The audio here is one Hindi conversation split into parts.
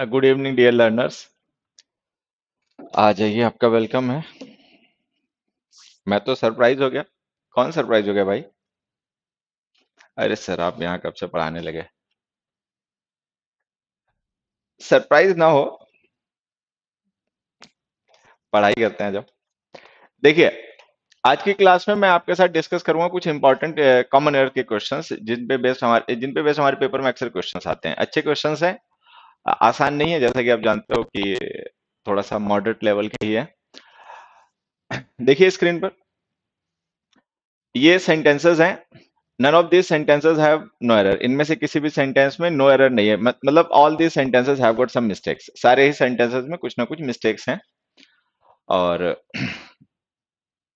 Good evening dear learners. आ जाइए, आपका वेलकम है। मैं तो सरप्राइज हो गया। कौन सरप्राइज हो गया भाई? अरे सर, आप यहाँ कब से पढ़ाने लगे? सरप्राइज ना हो, पढ़ाई करते हैं जब। देखिए, आज की क्लास में मैं आपके साथ डिस्कस करूंगा कुछ इंपॉर्टेंट कॉमन एयर के क्वेश्चंस जिन पे बेस्ड हमारे पेपर में अक्सर क्वेश्चंस आते हैं। अच्छे क्वेश्चंस हैं। आसान नहीं है, जैसा कि आप जानते हो कि थोड़ा सा मॉडरेट लेवल के ही है। देखिए स्क्रीन पर, ये सेंटेंसेस हैं। None of these sentences have no error। इनमें से किसी भी सेंटेंस में नो एरर नहीं है। मतलब all these sentences have got some mistakes। सारे ही सेंटेंसेस में कुछ ना कुछ मिस्टेक्स हैं। और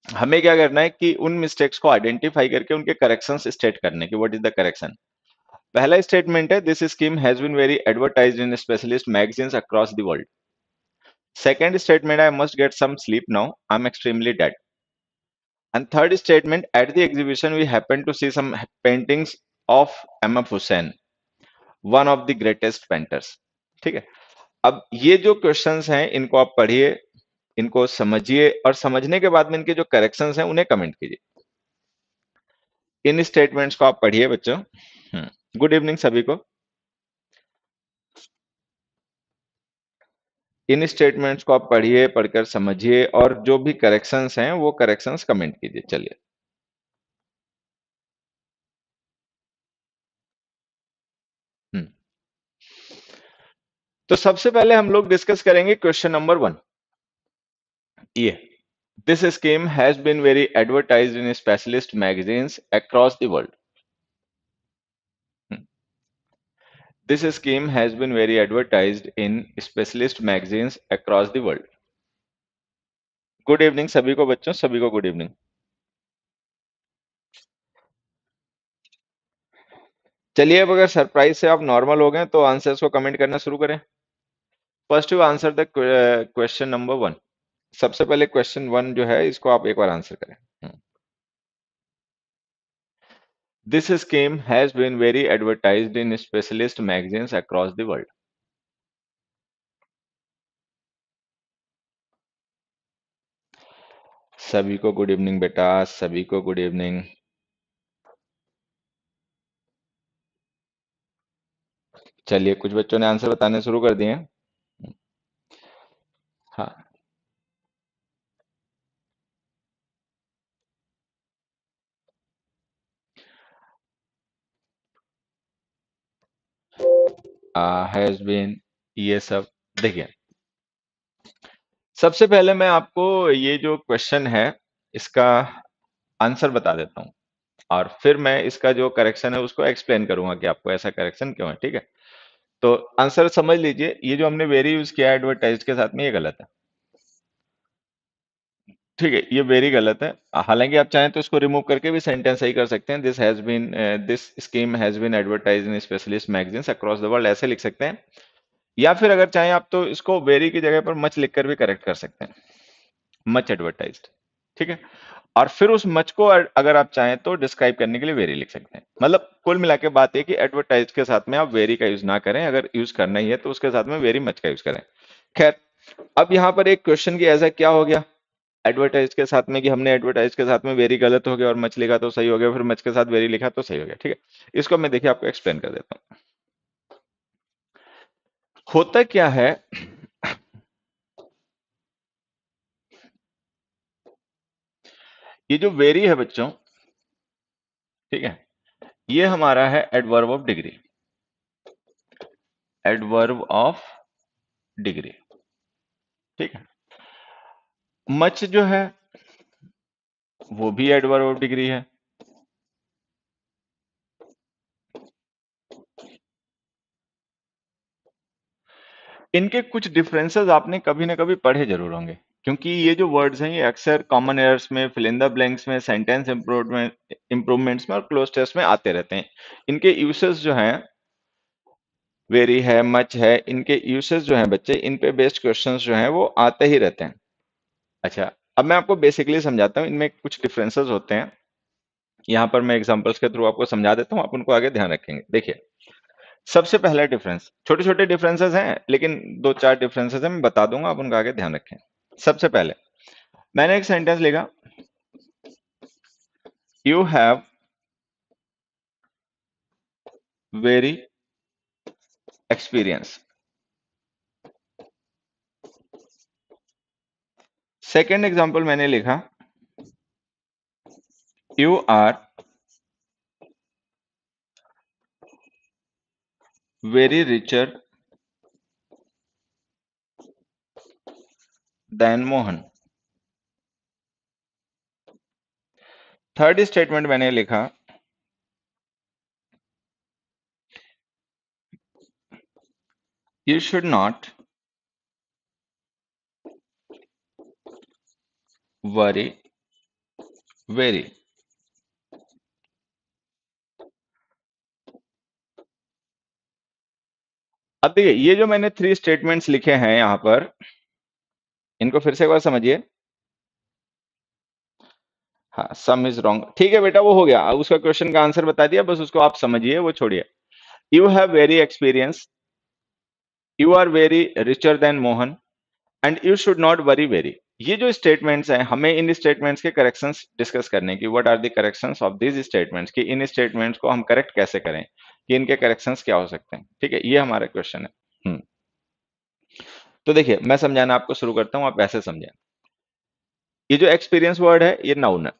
हमें क्या करना है कि उन मिस्टेक्स को आइडेंटिफाई करके उनके करेक्शंस स्टेट करने की। What is the correction? पहला स्टेटमेंट है, this scheme has been very advertised in specialist magazines across the world. Second statement, I must get some sleep now, I am extremely dead. And third statement, at the exhibition we happened to see some paintings of M.F. Hussain, one of the greatest painters. ठीक है। अब ये जो क्वेश्चंस हैं इनको आप पढ़िए, इनको समझिए, और समझने के बाद में इनके जो करेक्शंस हैं उन्हें कमेंट कीजिए। इन स्टेटमेंट्स को आप पढ़िए बच्चों। गुड इवनिंग सभी को। इन स्टेटमेंट्स को आप पढ़िए, पढ़कर समझिए, और जो भी करेक्शंस हैं वो करेक्शंस कमेंट कीजिए। चलिए, हम्म तो सबसे पहले हम लोग डिस्कस करेंगे क्वेश्चन नंबर 1। ये, this scheme has been very advertised in specialist magazines across the world। This scheme has been very advertised in specialist magazines across the world। Good evening सभी को बच्चों, सभी को गुड इवनिंग। चलिए, अब अगर सरप्राइज से आप नॉर्मल हो गए तो आंसर्स को कमेंट करना शुरू करें। First you answer the question number 1। सबसे पहले क्वेश्चन 1 जो है इसको आप एक बार आंसर करें। This scheme has been very advertised in specialist magazines across the world. सभी को गुड इवनिंग बेटा, सभी को गुड इवनिंग। चलिए, कुछ बच्चों ने आंसर बताने शुरू कर दिए हैं। हाँ, हैज बीन, ये सब। देखिए, सबसे पहले मैं आपको ये जो क्वेश्चन है इसका आंसर बता देता हूँ, और फिर मैं इसका जो करेक्शन है उसको एक्सप्लेन करूंगा कि आपको ऐसा करेक्शन क्यों है। ठीक है, तो आंसर समझ लीजिए। ये जो हमने वेरी यूज किया एडवर्टाइज के साथ में, ये गलत है। ठीक है, ये वेरी गलत है। हालांकि आप चाहें तो इसको रिमूव करके भी सेंटेंस सही कर सकते हैं। This scheme has been advertise in specialist magazines across the world, ऐसे लिख सकते हैं। या फिर अगर चाहें आप तो इसको वेरी की जगह पर मच लिखकर भी करेक्ट कर सकते हैं। Much advertised. ठीक है, और फिर उस मच को अगर आप चाहें तो डिस्क्राइब करने के लिए वेरी लिख सकते हैं। मतलब कुल मिला के बात है कि एडवर्टाइज के साथ में आप वेरी का यूज ना करें। अगर यूज करना ही है तो उसके साथ में वेरी मच का यूज करें। खैर, अब यहाँ पर एक क्वेश्चन की ऐसा क्या हो गया एडवर्टाइज के साथ में कि हमने एडवर्टाइज के साथ में वेरी गलत हो गया और मच लिखा तो सही हो गया, फिर मच के साथ वेरी लिखा तो सही हो गया। ठीक है, इसको मैं देखिए आपको एक्सप्लेन कर देता हूँ। होता क्या है, ये जो वेरी है बच्चों, ठीक है, ये हमारा है adverb of degree. Adverb of degree. ठीक है, मच जो है वो भी एडवर्ब ऑफ डिग्री है। इनके कुछ डिफरेंसेस आपने कभी ना कभी पढ़े जरूर होंगे, क्योंकि ये जो वर्ड्स हैं ये अक्सर कॉमन एरर्स में, फिल इन द ब्लैंक्स में, सेंटेंस इंप्रूवमेंट्स में और क्लोज टेस्ट में आते रहते हैं। इनके यूसेस जो हैं, वेरी है, मच है, इनके यूसेस जो हैं बच्चे, इन पे बेस्ड क्वेश्चंस जो हैं वो आते ही रहते हैं। अच्छा, अब मैं आपको बेसिकली समझाता हूँ, इनमें कुछ डिफरेंसेस होते हैं। यहाँ पर मैं एग्जांपल्स के थ्रू आपको समझा देता हूँ, आप उनको आगे ध्यान रखेंगे। देखिए, सबसे पहला डिफरेंस, छोटे छोटे डिफरेंसेस हैं लेकिन दो चार डिफरेंसेस हैं, मैं बता दूंगा, आप उनका आगे ध्यान रखें। सबसे पहले मैंने एक सेंटेंस लिखा, you have very experience. Second example मैंने लिखा, you are very richer than Mohan. Third statement मैंने लिखा, you should not worry very. अब देखिए ये जो मैंने थ्री स्टेटमेंट्स लिखे हैं यहां पर, इनको फिर से एक बार समझिए। हाँ, सम इज रॉन्ग, ठीक है बेटा, वो हो गया, अब उसका क्वेश्चन का आंसर बता दिया, बस उसको आप समझिए, वो छोड़िए। You have very experience, you are very richer than Mohan, and you should not worry very. ये जो स्टेटमेंट्स हैं, हमें इन स्टेटमेंट्स के करेक्शंस डिस्कस करने की, what are the corrections of this statements, कि इन स्टेटमेंट्स को हम करेक्ट कैसे करें, कि इनके करेक्शंस क्या हो सकते हैं, ठीक है, ये हमारा क्वेश्चन है। तो देखिए मैं समझाना आपको शुरू करता हूं, आप ऐसे समझें। ये जो एक्सपीरियंस वर्ड है ये नाउन है।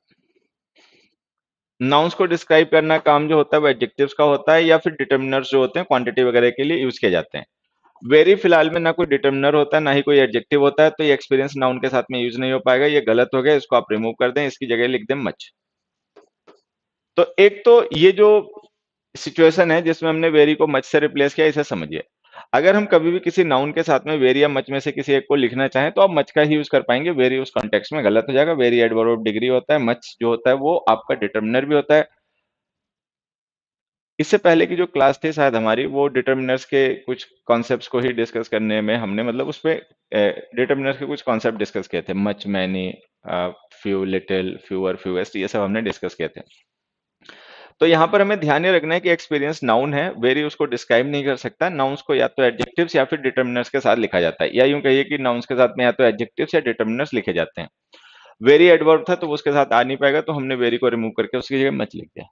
नाउन्स को डिस्क्राइब करना काम जो होता है वो एडजेक्टिव्स का होता है, या फिर डिटर्मिनर्स जो होते हैं क्वांटिटी वगैरह के लिए यूज किए जाते हैं। वेरी फिलहाल में ना कोई डिटर्मिनर होता है ना ही कोई एडजेक्टिव होता है, तो ये एक्सपीरियंस नाउन के साथ में यूज नहीं हो पाएगा, ये गलत हो गया, इसको आप रिमूव कर दें, इसकी जगह लिख दें मच। तो एक तो ये जो सिचुएशन है जिसमें हमने वेरी को मच से रिप्लेस किया, इसे समझिए। अगर हम कभी भी किसी नाउन के साथ में वेरी या मच में से किसी एक को लिखना चाहें तो आप मच का ही यूज कर पाएंगे, वेरी उस कॉन्टेक्स्ट में गलत हो जाएगा। वेरी एडवर्ब ऑफ डिग्री होता है, मच जो होता है वो आपका डिटर्मिनर भी होता है। इससे पहले की जो क्लास थी शायद हमारी, वो डिटर्मिनर्स के कुछ कॉन्सेप्ट्स को ही डिस्कस करने में हमने मतलब उस पे डिटर्मिनर्स के कुछ कॉन्सेप्ट डिस्कस किए थे, much, many, few, little, fewer, fewest, ये सब हमने डिस्कस किए थे। तो यहाँ पर हमें ध्यान ये रखना है कि एक्सपीरियंस नाउन है, वेरी उसको डिस्क्राइब नहीं कर सकता। नाउन्स को या तो एडजेक्टिव्स या फिर डिटर्मिनर्स के साथ लिखा जाता है, या यूं कहिए कि नाउन्स के साथ में या तो एडजेक्टिव्स या डिटर्मिनर्स लिखे जाते हैं। वेरी एडवर्ब था तो वो उसके साथ आ नहीं पाएगा, तो हमने वेरी को रिमूव करके उसकी जगह मच लिख दिया।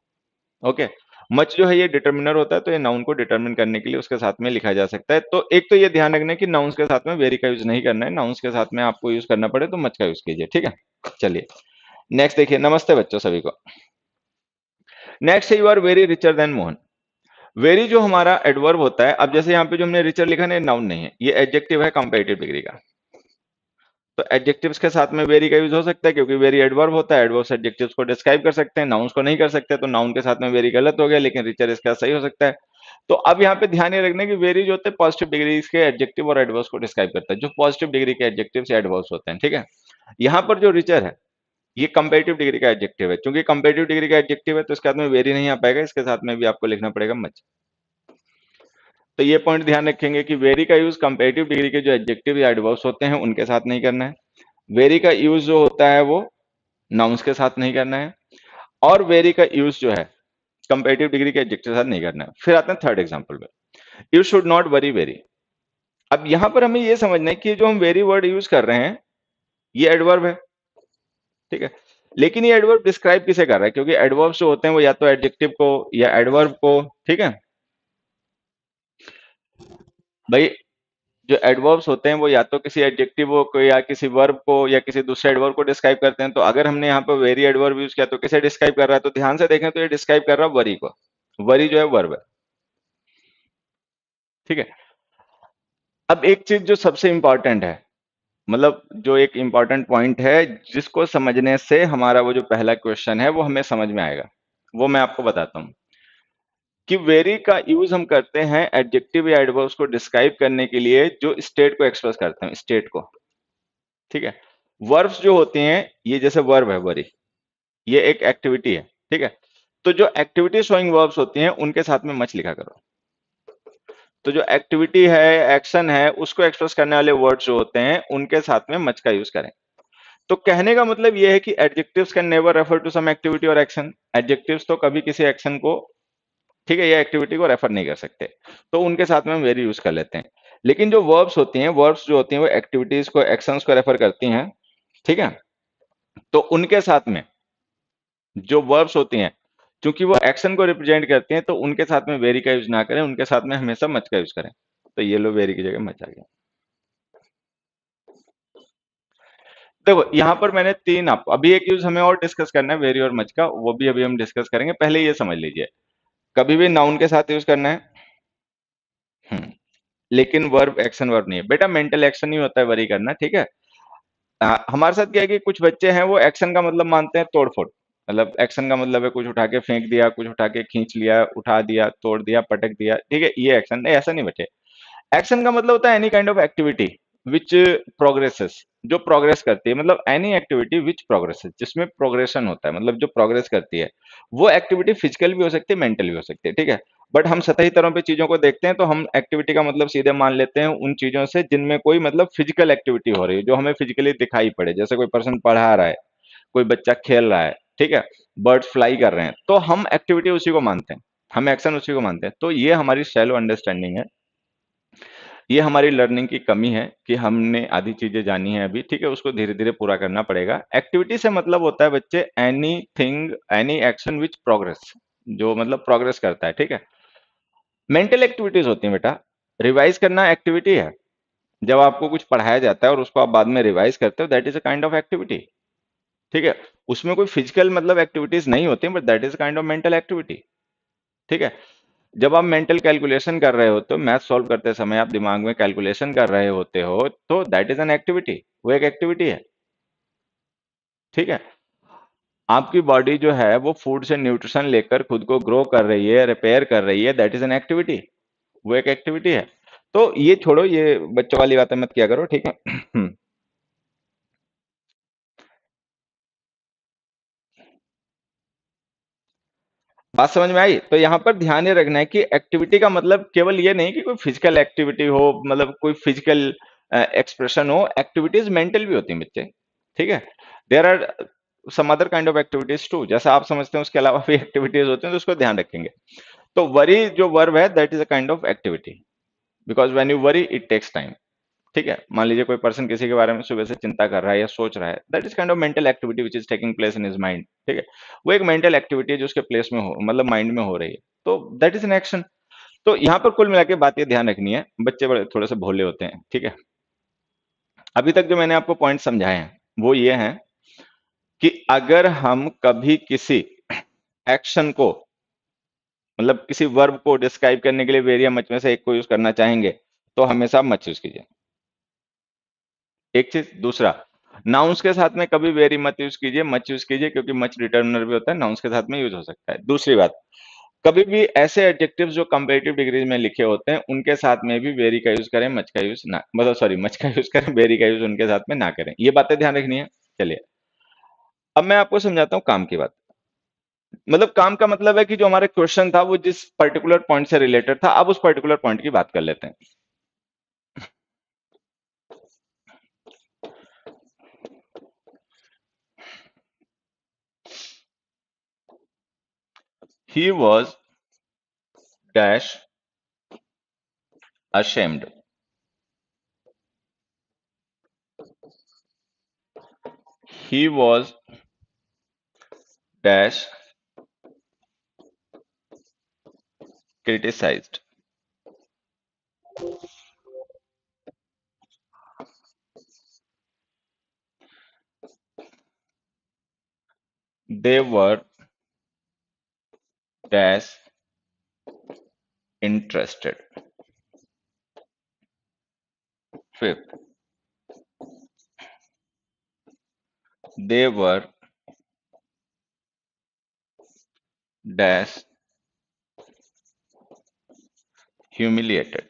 ओके, मच जो है ये डिटर्मिनर होता है, तो ये नाउन को डिटरमिन करने के लिए उसके साथ में लिखा जा सकता है। तो एक तो ये ध्यान रखना है कि नाउन्स के साथ में वेरी का यूज नहीं करना है, नाउन्स के साथ में आपको यूज करना पड़े तो मच का यूज कीजिए, ठीक है। चलिए नेक्स्ट देखिए, नमस्ते बच्चों सभी को। नेक्स्ट है, you are very richer than Mohan. Very जो हमारा एडवर्ब होता है, अब जैसे यहाँ पे जो हमने रिचर लिखा है नाउन नहीं है, ये एडजेक्टिव है कंपैरेटिव डिग्री का। तो एडजेक्टिव्स के साथ में वेरी का यूज हो सकता है, क्योंकि वेरी एडवर्ब होता है, एडवर्ब्स एडजेक्टिव्स को डिस्क्राइब कर सकते हैं, नाउन्स को नहीं कर सकते, तो नाउन के साथ में वेरी गलत हो गया, लेकिन रिचर इसका सही हो सकता है। तो अब यहाँ पे ध्यान ये रखना है कि वेरी जो होते हैं पॉजिटिव डिग्री के एडजेक्टिव और एडवर्ब्स को डिस्क्राइब करता है, जो पॉजिटिव डिग्री के एडजेक्टिव्स या एडवर्ब्स होते हैं, ठीक है। यहाँ पर जो रिचर है ये कंपैरेटिव डिग्री का एडजेक्टिव है, क्योंकि कंपैरेटिव डिग्री का एडजेक्टिव है तो इसके साथ में वेरी नहीं आ पाएगा, इसके साथ में भी आपको लिखना पड़ेगा मच। तो ये पॉइंट ध्यान रखेंगे कि वेरी का यूज कंपैरेटिव डिग्री के जो एडजेक्टिव या एडवर्ब्स होते हैं उनके साथ नहीं करना है। वेरी का यूज जो होता है वो नाउन्स के साथ नहीं करना है, और वेरी का यूज जो है कंपैरेटिव डिग्री के एडजेक्टिव के साथ नहीं करना है। फिर आते हैं थर्ड एग्जांपल पे, you should not worry very. अब यहां पर हमें ये समझना है कि जो हम वेरी वर्ड यूज कर रहे हैं ये एडवर्ब है, ठीक है, लेकिन ये एडवर्ब डिस्क्राइब किसे कर रहा है, क्योंकि एडवर्ब्स जो होते हैं वो या तो एडजेक्टिव को या एडवर्ब को, ठीक है भाई, जो एडवर्ब्स होते हैं वो या तो किसी एडजेक्टिव को या किसी वर्ब को या किसी दूसरे एडवर्ब को डिस्क्राइब करते हैं। तो अगर हमने यहाँ पर वेरी एडवर्ब यूज किया तो किसे डिस्क्राइब कर रहा है, तो ध्यान से देखें तो ये डिस्क्राइब कर रहा है वरी को। वरी जो है वर्ब है, ठीक है। अब एक चीज जो सबसे इंपॉर्टेंट है, मतलब जो एक इंपॉर्टेंट पॉइंट है जिसको समझने से हमारा वो जो पहला क्वेश्चन है वो हमें समझ में आएगा, वो मैं आपको बताता हूं कि वेरी का यूज हम करते हैं एडजेक्टिव या एडवर्ब्स को डिस्क्राइब करने के लिए जो स्टेट को एक्सप्रेस करते हैं, स्टेट को, ठीक है। वर्ब्स जो होते हैं, ये जैसे वर्ब है वरी, ये एक एक्टिविटी है, ठीक है। तो जो एक्टिविटी शोइंग वर्ब्स होती हैं उनके साथ में मच लिखा करो। तो जो एक्टिविटी है, एक्शन है, उसको एक्सप्रेस करने वाले वर्ड्स जो होते हैं उनके साथ में मच का यूज करें। तो कहने का मतलब यह है कि adjectives can never refer to some activity और एक्शन। एडजेक्टिव्स तो कभी किसी एक्शन को ठीक है, ये एक्टिविटी को रेफर नहीं कर सकते, तो उनके साथ में हम वेरी यूज कर लेते हैं। लेकिन जो वर्ब्स होती हैं, वर्ब्स जो होती हैं वो एक्टिविटीज को, एक्शंस को रेफर करती हैं, ठीक है। तो उनके साथ में जो वर्ब्स होती हैं, क्योंकि वो एक्शन को रिप्रेजेंट करती हैं, तो उनके साथ में वेरी का यूज ना करें, उनके साथ में हमेशा मच का यूज करें। तो ये लो, वेरी की जगह मच आ गया। देखो यहाँ पर मैंने तीन, आप अभी एक यूज हमें और डिस्कस करना है वेरी और मच का, वो भी अभी हम डिस्कस करेंगे, पहले ये समझ लीजिए। कभी भी नाउन के साथ यूज करना है, हम्म, लेकिन वर्ब एक्शन वर्ब नहीं है बेटा, मेंटल एक्शन ही होता है वरी करना, ठीक है। हमारे साथ क्या है कि कुछ बच्चे हैं वो एक्शन का मतलब मानते हैं तोड़ फोड़, मतलब एक्शन का मतलब है कुछ उठा के फेंक दिया, कुछ उठा के खींच लिया, उठा दिया, तोड़ दिया, पटक दिया, ठीक है, ये एक्शन नहीं, ऐसा नहीं बचे। एक्शन का मतलब होता है any kind of activity which progresses, जो प्रोग्रेस करती है, मतलब एनी एक्टिविटी विच प्रोग्रेसेस, जिसमें प्रोग्रेशन होता है, मतलब जो प्रोग्रेस करती है। वो एक्टिविटी फिजिकल भी हो सकती है, मेंटल भी हो सकती है, ठीक है। बट हम सतही तरह पे चीजों को देखते हैं, तो हम एक्टिविटी का मतलब सीधे मान लेते हैं उन चीजों से जिनमें कोई मतलब फिजिकल एक्टिविटी हो रही है, जो हमें फिजिकली दिखाई पड़े, जैसे कोई पर्सन पढ़ा रहा है, कोई बच्चा खेल रहा है, ठीक है, बर्ड्स फ्लाई कर रहे हैं, तो हम एक्टिविटी उसी को मानते हैं, हम एक्शन उसी को मानते हैं। तो ये हमारी शैलो अंडरस्टैंडिंग है, ये हमारी लर्निंग की कमी है कि हमने आधी चीजें जानी है अभी, ठीक है, उसको धीरे धीरे पूरा करना पड़ेगा। एक्टिविटी से मतलब होता है बच्चे any thing, any action which progress, जो मतलब प्रोग्रेस करता है, ठीक है। मेंटल एक्टिविटीज होती हैं बेटा, रिवाइज करना एक्टिविटी है। जब आपको कुछ पढ़ाया जाता है और उसको आप बाद में रिवाइज करते हो, that is a kind of activity, ठीक है। उसमें कोई फिजिकल मतलब एक्टिविटीज नहीं होती, but that is kind of mental activity, ठीक है। जब आप मेंटल कैलकुलेशन कर रहे होते हो, मैथ सॉल्व करते समय आप दिमाग में कैलकुलेशन कर रहे होते हो, तो दैट इज एन एक्टिविटी, वो एक एक्टिविटी है, ठीक है। आपकी बॉडी जो है वो फूड से न्यूट्रिशन लेकर खुद को ग्रो कर रही है, रिपेयर कर रही है, दैट इज एन एक्टिविटी, वो एक एक्टिविटी है। तो ये छोड़ो, ये बच्चों वाली बातें मत किया करो, ठीक है। बात समझ में आई? तो यहाँ पर ध्यान ये रखना है कि एक्टिविटी का मतलब केवल ये नहीं कि कोई फिजिकल एक्टिविटी हो, मतलब कोई फिजिकल एक्सप्रेशन हो, एक्टिविटीज मेंटल भी होती हैं बच्चे, ठीक है। There are some other kind of activities too, जैसा आप समझते हैं उसके अलावा भी एक्टिविटीज होती हैं, तो उसको ध्यान रखेंगे। तो वरी जो वर्ब है, that is a kind of activity, because when you worry it takes time, ठीक है। मान लीजिए कोई पर्सन किसी के बारे में सुबह से चिंता कर रहा है या सोच रहा है, that is kind of mental activity which is taking place in his mind, ठीक है। वो एक मेंटल एक्टिविटी है जो उसके प्लेस में हो, मतलब माइंड में हो रही है, तो दैट इज एन एक्शन। तो यहाँ पर कुल मिला के बात ये ध्यान रखनी है, बच्चे बड़े थोड़े से भोले होते हैं, ठीक है। अभी तक जो मैंने आपको पॉइंट समझाए हैं वो ये हैं कि अगर हम कभी किसी एक्शन को, मतलब किसी वर्ब को डिस्क्राइब करने के लिए वेरी या मच में से एक को यूज करना चाहेंगे, तो हमेशा मच यूज कीजिए, एक चीज। दूसरा, नाउन्स के साथ में कभी वेरी मत यूज कीजिए, मच यूज कीजिए, क्योंकि मच डिटर्मिनर भी होता है, नाउन्स के साथ में यूज हो सकता है। दूसरी बात, कभी भी ऐसे एडजेक्टिव्स जो कंपैरेटिव डिग्रीज में लिखे होते हैं उनके साथ में भी वेरी का यूज करें, मच का यूज ना, मतलब सॉरी, मच का यूज करें, वेरी का यूज उनके साथ में ना करें, ये बातें ध्यान रखनी है। चलिए, अब मैं आपको समझाता हूँ काम की बात। मतलब काम का मतलब है कि जो हमारा क्वेश्चन था वो जिस पर्टिकुलर पॉइंट से रिलेटेड था, अब उस पर्टिकुलर पॉइंट की बात कर लेते हैं। ही was dash ashamed, he was dash criticized, they were dash interested, fifth, they were dash humiliated।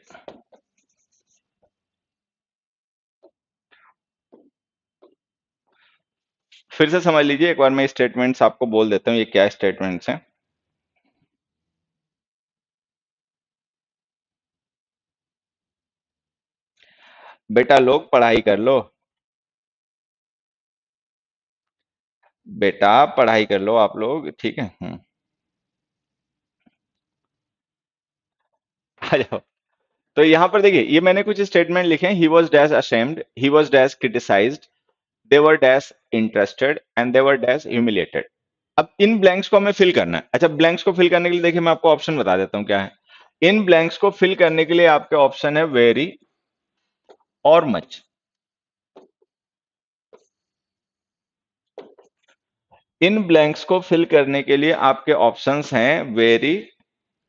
फिर से समझ लीजिए एक बार, मैं स्टेटमेंट्स आपको बोल देता हूँ ये क्या स्टेटमेंट्स हैं। बेटा लोग पढ़ाई कर लो, बेटा पढ़ाई कर लो आप लोग, ठीक है। आ जाओ। तो यहाँ पर देखिए, ये मैंने कुछ स्टेटमेंट लिखे हैं। ही was dash ashamed, he was dash criticised, they were dash interested and they were dash humiliated. अब इन ब्लैंक्स को हमें फिल करना है। अच्छा, ब्लैंक्स को फिल करने के लिए देखिए मैं आपको ऑप्शन बता देता हूँ क्या है। इन ब्लैंक्स को फिल करने के लिए आपके ऑप्शन है वेरी और मच। इन ब्लैंक्स को फिल करने के लिए आपके ऑप्शंस हैं वेरी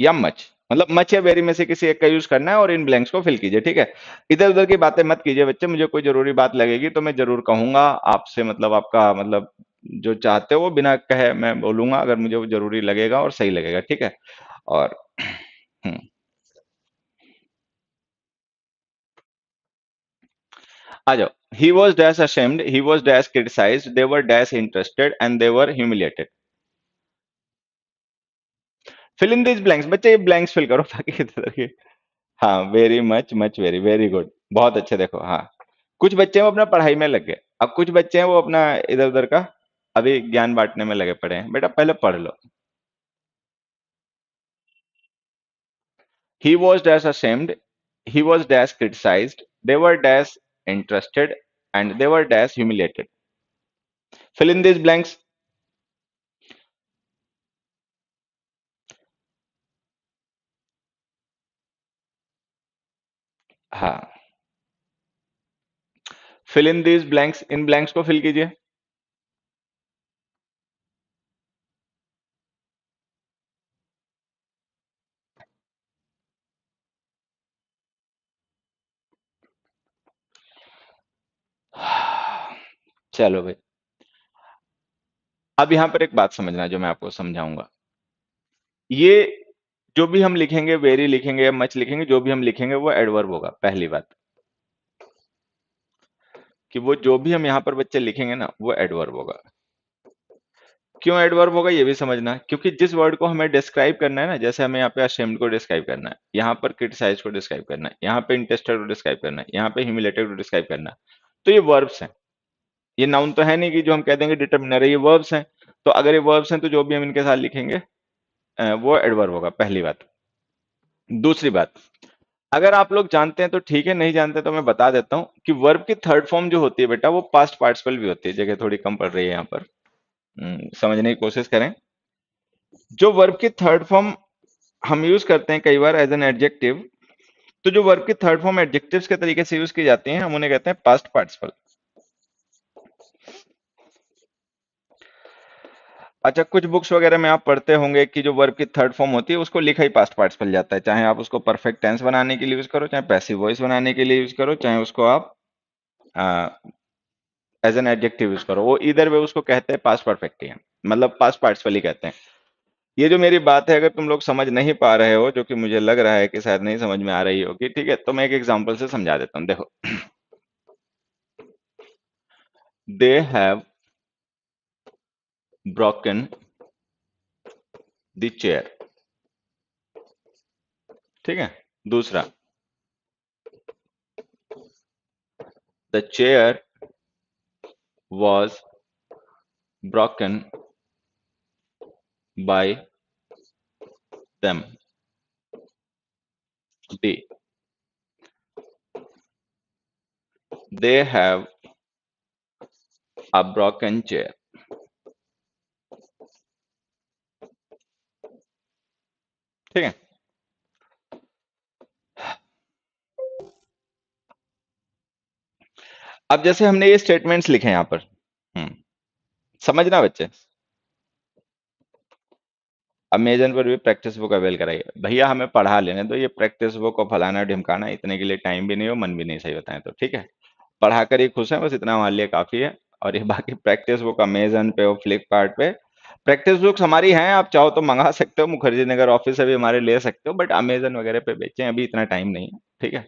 या मच, मतलब मच या वेरी में से किसी एक का यूज करना है और इन ब्लैंक्स को फिल कीजिए, ठीक है। इधर उधर की बातें मत कीजिए बच्चे, मुझे कोई जरूरी बात लगेगी तो मैं जरूर कहूंगा आपसे, मतलब आपका मतलब जो चाहते हो वो बिना कहे मैं बोलूंगा, अगर मुझे वो जरूरी लगेगा और सही लगेगा, ठीक है। और हम्म, आ जाओ। He was dash ashamed, he was dash criticised, they were dash interested and they were humiliated. Fill in this blanks, बच्चे ये ब्लैंक्स फिल करो ताकि इधर की। हाँ, very much, much very, very good, बहुत अच्छे। देखो हाँ, कुछ बच्चे हैं वो अपना पढ़ाई में लग गए, अब कुछ बच्चे हैं वो अपना इधर उधर का अभी ज्ञान बांटने में लगे पड़े हैं। बेटा पहले पढ़ लो। He was dash assumed, he was dash criticised, they were dash interested and they were dash humiliated. Fill in this blanks. हाँ, फिल इन दिस ब्लैंक्स, इन ब्लैंक्स को फिल कीजिए। चलो भाई, अब यहां पर एक बात समझना जो मैं आपको समझाऊंगा। ये जो भी हम लिखेंगे, वेरी लिखेंगे या मच लिखेंगे, जो भी हम लिखेंगे वो एडवर्ब होगा, पहली बात। कि वो जो भी हम यहाँ पर बच्चे लिखेंगे ना वो एडवर्ब होगा। क्यों एडवर्ब होगा ये भी समझना, क्योंकि जिस वर्ड को हमें डिस्क्राइब करना है ना, जैसे हमें यहाँ पे अशेम्ड को डिस्क्राइब करना है, यहाँ पर क्रिटिसाइज को डिस्क्राइब करना है, यहाँ पे इंटरेस्टेड को डिस्क्राइब करना है, यहाँ पे ह्यूमिलेटेड को डिस्क्राइब करना है, तो ये वर्ब्स हैं। ये नाउन तो है नहीं कि जो हम कह देंगे डिटर्मिनर है, ये वर्ब्स हैं। तो अगर ये वर्ब्स हैं तो जो भी हम इनके साथ लिखेंगे वो एडवर्ब होगा, पहली बात। दूसरी बात, अगर आप लोग जानते हैं तो ठीक है, नहीं जानते तो मैं बता देता हूँ कि वर्ब की थर्ड फॉर्म जो होती है बेटा वो पास्ट पार्टिसिपल भी होती है। जगह थोड़ी कम पड़ रही है यहाँ पर, समझने की कोशिश करें। जो वर्ब की थर्ड फॉर्म हम यूज करते हैं कई बार एज एन एडजेक्टिव, तो जो वर्ब की थर्ड फॉर्म एडजेक्टिव्स के तरीके से यूज की जाती हैं हम उन्हें कहते हैं पास्ट पार्टिसिपल। अच्छा, कुछ बुक्स वगैरह में आप पढ़ते होंगे कि जो वर्ब की थर्ड फॉर्म होती है उसको लिखा ही पास्ट पार्टिसिपल जाता है, चाहे आप उसको परफेक्ट टेंस बनाने के लिए यूज करो, चाहे पैसिव वॉइस बनाने के लिए यूज करो, चाहे उसको आप एज एन एडजेक्टिव यूज करो, वो इधर वे उसको कहते हैं पास्ट परफेक्ट ही है, मतलब पास्ट पार्टिसिपल ही कहते हैं। ये जो मेरी बात है अगर तुम लोग समझ नहीं पा रहे हो, जो कि मुझे लग रहा है कि शायद नहीं समझ में आ रही होगी, ठीक है, तो मैं एक एग्जांपल से समझा देता हूँ। देखो, they have broken the chair, ठीक है। दूसरा, the chair was broken by them, they have a broken chair, ठीक है। अब जैसे हमने ये स्टेटमेंट्स लिखे हैं यहाँ पर, हम्म, समझना बच्चे। अमेजन पर भी प्रैक्टिस बुक अवेल कराइए भैया, हमें पढ़ा लेने दो, ये प्रैक्टिस बुक और फलाना ढिमकाना इतने के लिए टाइम भी नहीं हो, मन भी नहीं, सही बताएं तो, ठीक है। पढ़ा कर ही खुश है, बस इतना हमारे लिए काफी है। और ये बाकी प्रैक्टिस बुक अमेजन पे और फ्लिपकार्ट पे प्रैक्टिस बुक्स हमारी हैं, आप चाहो तो मंगा सकते हो, मुखर्जी नगर ऑफिस से भी हमारे ले सकते हो, बट अमेजन वगैरह पे बेचें, अभी इतना टाइम नहीं है, ठीक है।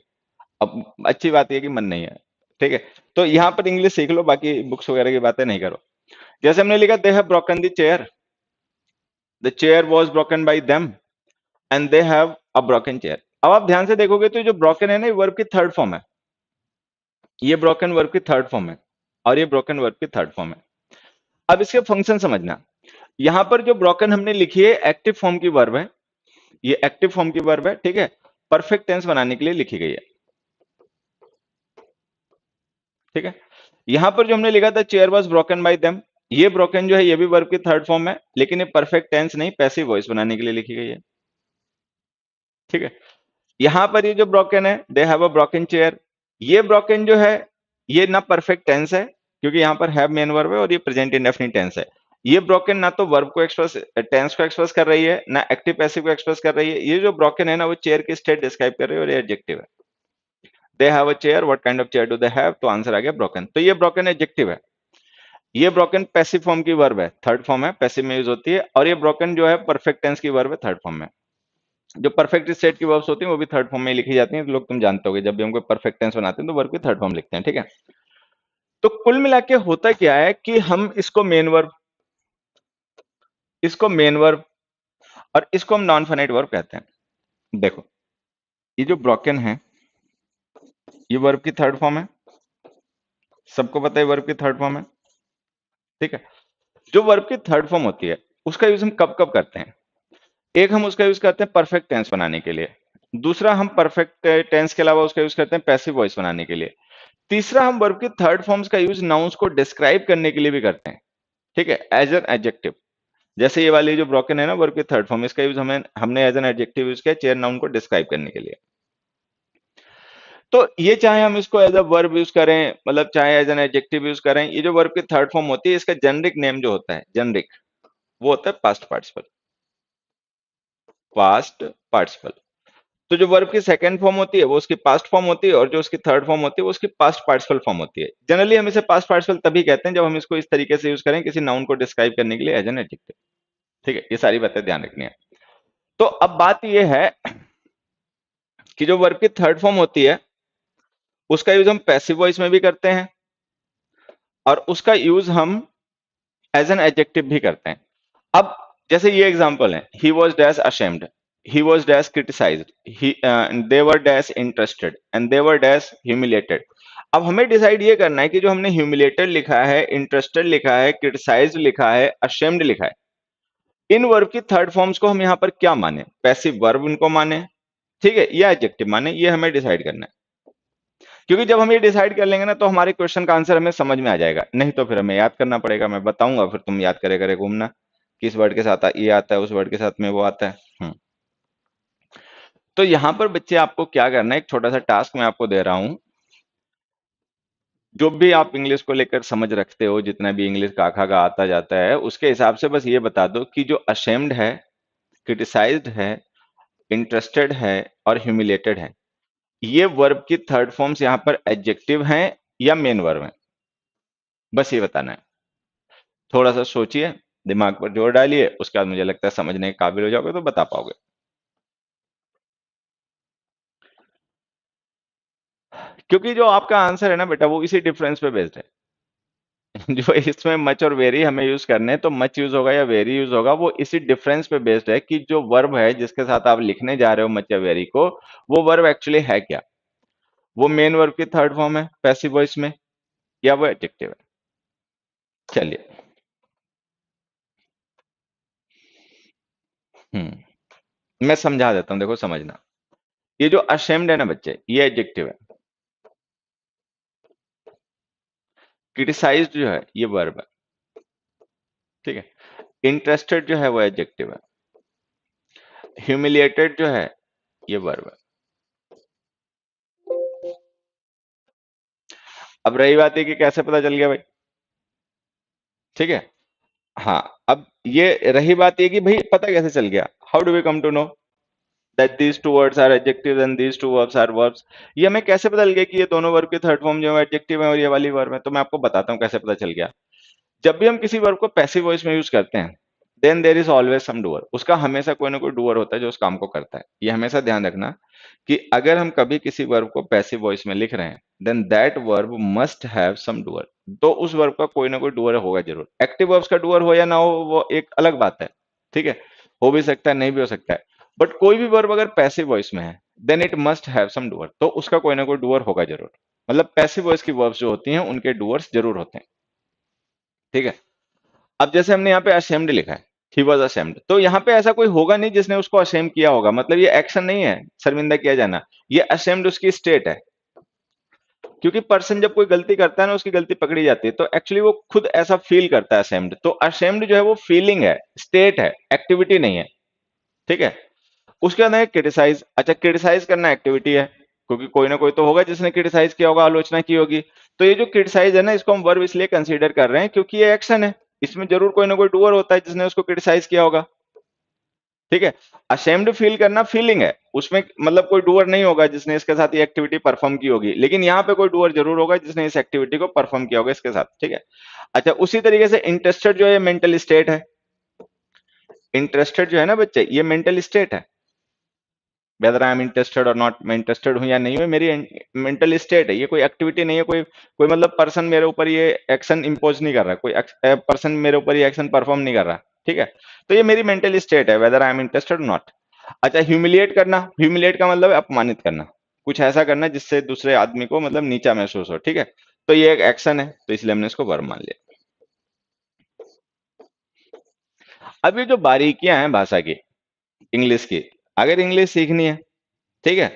अब अच्छी बात यह कि मन नहीं है, ठीक है। तो यहाँ पर इंग्लिश सीख लो, बाकी बुक्स वगैरह की बातें नहीं करो। जैसे हमने लिखा they have broken the chair, the chair was broken by them and they have a broken chair. अब आप ध्यान से देखोगे तो ये जो ब्रोकन है ना, ये वर्ब की थर्ड फॉर्म है। ये ब्रोकन वर्ब की थर्ड फॉर्म है और ये ब्रोकन वर्ब की थर्ड फॉर्म है। अब इसके फंक्शन समझना। यहां पर जो ब्रोकन हमने लिखी है एक्टिव फॉर्म की वर्ब है, ये एक्टिव फॉर्म की वर्ब है, ठीक है। परफेक्ट टेंस बनाने के लिए लिखी गई है। ठीक है, यहां पर जो हमने लिखा था chair was broken by them, ये ब्रोकन जो है ये भी वर्ब की थर्ड फॉर्म है, लेकिन ये परफेक्ट टेंस नहीं, पैसिव वॉइस बनाने के लिए लिखी गई है। ठीक है, यहां पर ये जो ब्रोकन है, they have a broken chair, ये ब्रोकन जो है ये ना परफेक्ट टेंस है, क्योंकि यहां पर हैव मेन वर्ब है और ये प्रेजेंट इंडेफिनिट टेंस है। ये ब्रोकन ना तो वर्ब को एक्सप्रेस, टेंस को एक्सप्रेस कर रही है, ना एक्टिव पैसिव को एक्सप्रेस कर रही है। ये जो ब्रोकन है ना वो चेयर की स्टेट डिस्क्राइब कर रही है और ये एडजेक्टिव है। They have a chair, what kind of chair do they have, तो आंसर आ गया ब्रोकन। तो ये ब्रोकन एडजेक्टिव है, ये ब्रोकन पैसिव फॉर्म की वर्ब है, थर्ड फॉर्म है, पैसिव में यूज होती है, और ये ब्रोकन जो है परफेक्ट टेंस की वर्ब है, थर्ड फॉर्म में। जो परफेक्ट स्टेट की वर्ब्स होती हैं वो भी थर्ड फॉर्म में लिखी जाती हैं, तो लोग तुम जानते होगे जब भी हम कोई परफेक्ट टेंस बनाते हैं तो वर्ब की थर्ड फॉर्म लिखते हैं। ठीक है, तो कुल मिला के होता क्या है कि हम इसको मेन वर्ब और इसको हम नॉन फाइनाइट वर्ब कहते हैं। देखो, ये जो ब्रोकन है ये वर्ब की थर्ड फॉर्म है, सबको पता है वर्ब की थर्ड फॉर्म है। ठीक है, जो वर्ब की थर्ड फॉर्म होती है उसका यूज हम कब कब करते हैं? एक, हम उसका यूज करते हैं परफेक्ट टेंस बनाने के लिए। दूसरा, हम परफेक्ट टेंस के अलावा उसका यूज करते हैं पैसिव वॉइस बनाने के लिए। तीसरा, हम वर्ब की थर्ड फॉर्म्स का यूज नाउन्स को डिस्क्राइब करने के लिए भी करते हैं। ठीक है, एज एन एडजेक्टिव। जैसे ये वाली जो ब्रोकन है ना वर्ब की थर्ड फॉर्म, इसका यूज हमने एज एन एडजेक्टिव यूज किया चेयर नाउन को डिस्क्राइब करने के लिए। तो ये चाहे हम इसको एज अ वर्ब यूज करें, मतलब चाहे एज एन एडजेक्टिव यूज करें, ये जो वर्ब की थर्ड फॉर्म होती है इसका जेनरिक नेम जो होता है, जेनरिक, वो होता है पास्ट पार्टिसिपल। Past participle. तो जो वर्ब की सेकंड फॉर्म होती है वो उसकी पास्ट फॉर्म होती है, और जो उसकी थर्ड फॉर्म होती है वो उसकी पास्ट पार्टिसिपल फॉर्म होती है। जनरली हम इसे पास्ट पार्टिसिपल तभी कहते हैं जब हम इसको इस तरीके से यूज करें किसी नाउन को डिस्क्राइब करने के लिए एज एन एडजेक्टिव। ठीक है, ये सारी बातें ध्यान रखनी है। तो अब बात ये है कि जो वर्ब की थर्ड फॉर्म होती है उसका यूज हम पैसिव वॉइस में भी करते हैं, और उसका यूज हम एज एन एडजेक्टिव भी करते हैं। अब जैसे ये एग्जांपल है, he was dash ashamed, he was dash criticized, they were dash interested and they were dash humiliated। अब हमें डिसाइड ये करना है कि जो हमने ह्यूमिलेटेड लिखा है, इंटरेस्टेड लिखा है, क्रिटिसाइज्ड लिखा है, अशेम्ड लिखा है, इन वर्ब की थर्ड फॉर्म्स को हम यहाँ पर क्या माने, पैसिव वर्ब इनको माने, ठीक है, या एडजेक्टिव माने, ये हमें डिसाइड करना है। क्योंकि जब हम ये डिसाइड कर लेंगे ना तो हमारे क्वेश्चन का आंसर हमें समझ में आ जाएगा, नहीं तो फिर हमें याद करना पड़ेगा। मैं बताऊंगा फिर तुम याद करे करे घूमना, किस वर्ड के साथ ये आता है, उस वर्ड के साथ में वो आता है। तो यहां पर बच्चे आपको क्या करना है, एक छोटा सा टास्क मैं आपको दे रहा हूं। जो भी आप इंग्लिश को लेकर समझ रखते हो, जितना भी इंग्लिश का आखा का आता जाता है, उसके हिसाब से बस ये बता दो कि जो अशेम्ड है, क्रिटिसाइज्ड है, इंटरेस्टेड है और ह्यूमिलेटेड है, ये वर्ब की थर्ड फॉर्म्स यहां पर एडजेक्टिव हैं या मेन वर्ब हैं, बस ये बताना है। थोड़ा सा सोचिए, दिमाग पर जोर डालिए, उसके बाद मुझे लगता है समझने के काबिल हो जाओगे तो बता पाओगे। क्योंकि जो आपका आंसर है ना बेटा वो इसी डिफरेंस पे बेस्ड है। जो इसमें मच और वेरी हमें यूज करने हैं, तो मच यूज होगा या वेरी यूज होगा, वो इसी डिफरेंस पे बेस्ड है कि जो वर्ब है जिसके साथ आप लिखने जा रहे हो मच या वेरी को, वो वर्ब एक्चुअली है क्या, वो मेन वर्ब की थर्ड फॉर्म है पैसिव वॉइस में, या वो एडजेक्टिव है। चलिए, मैं समझा देता हूं, देखो समझना। ये जो अशेम्ड है ना बच्चे, ये एडजेक्टिव है। क्रिटिसाइज्ड जो है ये वर्ब है। ठीक है, इंटरेस्टेड जो है वो एडजेक्टिव है। ह्यूमिलिएटेड जो है ये वर्ब है। अब रही बात है कि कैसे पता चल गया भाई, ठीक है। हाँ, अब ये रही बात ये कि भाई पता कैसे चल गया, how do we come to know that these two words are adjective and these two verbs are verbs. ये हमें कैसे पता चल गया कि ये दोनों वर्ब के थर्ड फॉर्म जो है एडजेक्टिव है और ये वाली वर्ब है? तो मैं आपको बताता हूँ कैसे पता चल गया। जब भी हम किसी वर्ब को पैसिव वॉइस में यूज करते हैं, then there is always some doer, उसका हमेशा कोई ना कोई डूअर होता है जो उस काम को करता है। ये हमेशा ध्यान रखना कि अगर हम कभी किसी वर्ब को पैसिव वॉइस में लिख रहे हैं, then that verb must have some doer, तो उस वर्ब का कोई ना कोई डूअर होगा जरूर। एक्टिव वर्ब्स का डूअर हो या ना हो वो एक अलग बात है, ठीक है, हो भी सकता है नहीं भी हो सकता है, बट कोई भी वर्ब अगर पैसिव वॉइस में है then it must have some doer, तो उसका कोई ना कोई डूअर होगा जरूर। मतलब पैसिव वॉइस की वर्ब्स जो होती हैं उनके डूअर्स जरूर होते हैं। ठीक है, अब जैसे हमने यहाँ पे असेम्ड लिखा है, ही वॉज असेम्ड। तो यहाँ पे ऐसा कोई होगा नहीं जिसने उसको असेम किया होगा, मतलब ये एक्शन नहीं है शर्मिंदा किया जाना, ये असेम्ड उसकी स्टेट है। क्योंकि पर्सन जब कोई गलती करता है ना, उसकी गलती पकड़ी जाती है, तो एक्चुअली वो खुद ऐसा फील करता है असेम्ड। तो असेम्ड जो है वो फीलिंग है, स्टेट है, एक्टिविटी नहीं है। ठीक है। उसके अंदर है क्रिटिसाइज। अच्छा, क्रिटिसाइज करना एक्टिविटी है, क्योंकि कोई ना कोई तो होगा जिसने क्रिटिसाइज किया होगा, आलोचना की होगी। तो ये जो क्रिटिसाइज है ना, इसको हम वर्ब इसलिए कंसीडर कर रहे हैं क्योंकि ये एक्शन है, इसमें जरूर कोई ना कोई डूअर होता है जिसने उसको क्रिटिसाइज किया होगा। ठीक है। अशेम्ड फील करना फीलिंग है, उसमें मतलब कोई डूअर नहीं होगा जिसने इसके साथ ये एक्टिविटी परफॉर्म की होगी, लेकिन यहाँ पे कोई डूअर जरूर होगा जिसने इस एक्टिविटी को परफॉर्म किया होगा इसके साथ। ठीक है। अच्छा, उसी तरीके से इंटरेस्टेड जो है मेंटल स्टेट है। इंटरेस्टेड जो है ना बच्चे, ये मेंटल स्टेट है। वेदर आई एम इंटरेस्टेड और नॉट, मैं इंटरेस्टेड हूं या नहीं हूं, मेरी मेंटल स्टेट है, ये कोई एक्टिविटी नहीं है। कोई कोई मतलब पर्सन मेरे ऊपर ये एक्शन इंपोज नहीं कर रहा, कोई पर्सन मेरे ऊपर ये एक्शन परफॉर्म नहीं कर रहा। ठीक है। तो ये मेरी मेंटल स्टेट है, वेदर आई एम इंटरेस्टेड और नॉट। अच्छा, ह्यूमिलिएट करना, ह्यूमिलिएट का मतलब है अपमानित करना, कुछ ऐसा करना जिससे दूसरे आदमी को मतलब नीचा महसूस हो। ठीक है। तो ये एक एक्शन है, तो इसलिए हमने इसको वर्ब मान लिया। अब ये जो बारीकियां हैं भाषा की, इंग्लिश की, अगर इंग्लिश सीखनी है, ठीक है,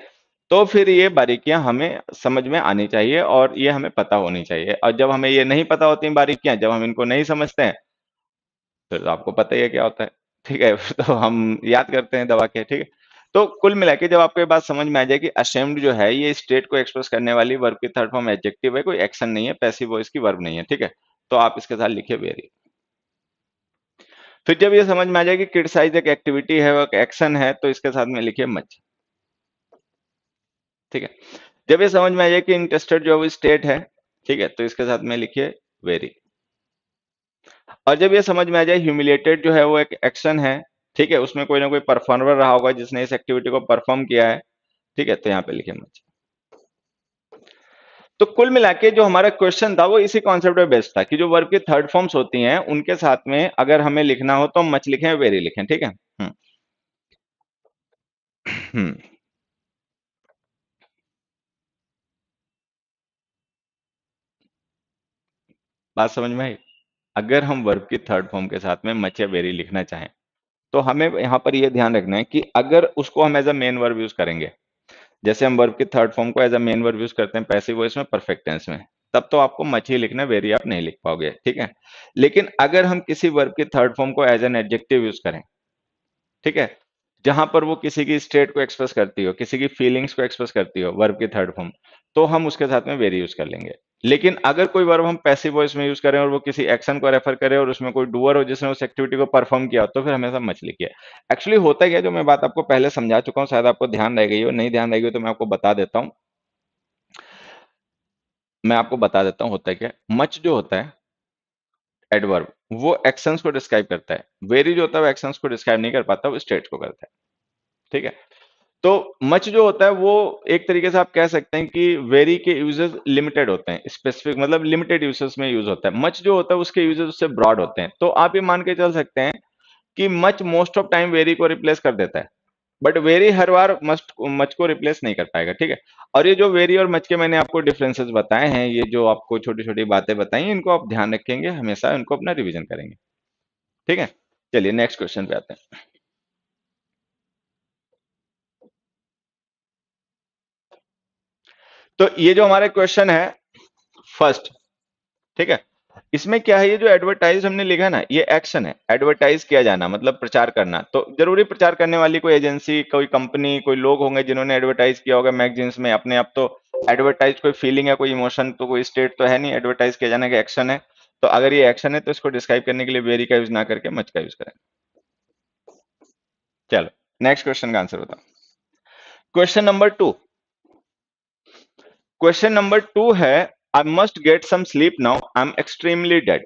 तो फिर ये बारीकियां हमें समझ में आनी चाहिए और ये हमें पता होनी चाहिए। और जब हमें ये नहीं पता होती बारीकियां, जब हम इनको नहीं समझते हैं, फिर तो आपको पता ही है क्या होता है। ठीक है। तो हम याद करते हैं दबा के। ठीक है। तो कुल मिला के जब आपको ये बात समझ में आ जाए कि अशेम्ड जो है ये स्टेट को एक्सप्रेस करने वाली वर्ब की थर्ड फॉर्म एडजेक्टिव है, कोई एक्शन नहीं है, पैसिव वॉइस की वर्ब नहीं है। ठीक है। तो आप इसके साथ लिखिए वेरी। फिर जब ये समझ में आ जाए कि क्रिटिसाइज एक एक्टिविटी है, वो एक एक्शन है, तो इसके साथ में लिखिए मच। ठीक है। जब ये समझ में आ जाए कि इंटरेस्टेड जो है वो स्टेट है, ठीक है, तो इसके साथ में लिखिए वेरी। और जब ये समझ में आ जाए ह्यूमिलेटेड जो है वो एक एक्शन है, ठीक है, उसमें कोई ना कोई परफॉर्मर रहा होगा जिसने इस एक्टिविटी को परफॉर्म किया है, ठीक है, तो यहाँ पे लिखिए मच। तो कुल मिला के जो हमारा क्वेश्चन था वो इसी कॉन्सेप्ट पे बेस्ड था कि जो वर्ब की थर्ड फॉर्म्स होती हैं उनके साथ में अगर हमें लिखना हो तो मच लिखें, वेरी लिखें। ठीक है। हम्म। बात समझ में आई। अगर हम वर्ब की थर्ड फॉर्म के साथ में मच या वेरी लिखना चाहें, तो हमें यहाँ पर यह ध्यान रखना है कि अगर उसको हम as a main verb use करेंगे, जैसे हम वर्ब की थर्ड फॉर्म को as a main verb use करते हैं पैसिव वॉइस में, परफेक्ट टेंस में, तब तो आपको मच ही लिखना है, वेरी आप नहीं लिख पाओगे। ठीक है। लेकिन अगर हम किसी वर्ब की थर्ड फॉर्म को एज एन एडजेक्टिव यूज करें, ठीक है, जहां पर वो किसी की स्टेट को एक्सप्रेस करती हो, किसी की फीलिंग्स को एक्सप्रेस करती हो, वर्ब की थर्ड फॉर्म, तो हम उसके साथ में वेरी यूज कर लेंगे। लेकिन अगर कोई वर्ब हम पैसिव वॉइस में यूज करें और वो किसी एक्शन को रेफर करे और उसमें कोई डूअर हो जिसने उस एक्टिविटी को परफॉर्म किया हो, तो फिर हमेशा मच लिखिए। एक्चुअली होता क्या है, जो मैं बात आपको पहले समझा चुका हूँ, शायद आपको ध्यान रह गई हो, नहीं ध्यान रह गई हो तो मैं आपको बता देता हूँ। मैं आपको बता देता हूँ होता है क्या। मच जो होता है एडवर्ब, वो एक्शंस को डिस्क्राइब करता है। वेरी जो होता है वो एक्शंस को डिस्क्राइब नहीं कर पाता, वो स्टेट्स को करता है। ठीक है। तो मच जो होता है वो एक तरीके से आप कह सकते हैं कि वेरी के यूजेस लिमिटेड होते हैं, स्पेसिफिक मतलब लिमिटेड यूजेस में यूज होता है। मच जो होता है उसके यूजेस उससे ब्रॉड होते हैं। तो आप ये मान के चल सकते हैं कि much most of time very को रिप्लेस कर देता है, but very her bar much को रिप्लेस नहीं कर पाएगा। ठीक है। और ये जो वेरी और मच के मैंने आपको डिफरेंसेस बताए हैं, ये जो आपको छोटी छोटी बातें बताई हैं, इनको आप ध्यान रखेंगे, हमेशा इनको अपना रिवीजन करेंगे। ठीक है। चलिए नेक्स्ट क्वेश्चन पे आते हैं। तो ये जो हमारा क्वेश्चन है फर्स्ट, ठीक है, इसमें क्या है, ये जो एडवर्टाइज हमने लिखा ना, ये एक्शन है, एडवर्टाइज किया जाना मतलब प्रचार करना। तो जरूरी प्रचार करने वाली कोई एजेंसी, कोई कंपनी, कोई लोग होंगे जिन्होंने एडवर्टाइज किया होगा मैगजीन्स में अपने आप। तो एडवर्टाइज कोई फीलिंग है, कोई इमोशन, तो कोई स्टेट तो है नहीं, एडवर्टाइज किया जाने का एक्शन है। तो अगर ये एक्शन है तो इसको डिस्क्राइब करने के लिए वेरी का यूज ना करके मच का यूज करें। चलो नेक्स्ट क्वेश्चन का आंसर बताओ। Question number two. Question number two है, I must get some sleep now, I am extremely dead.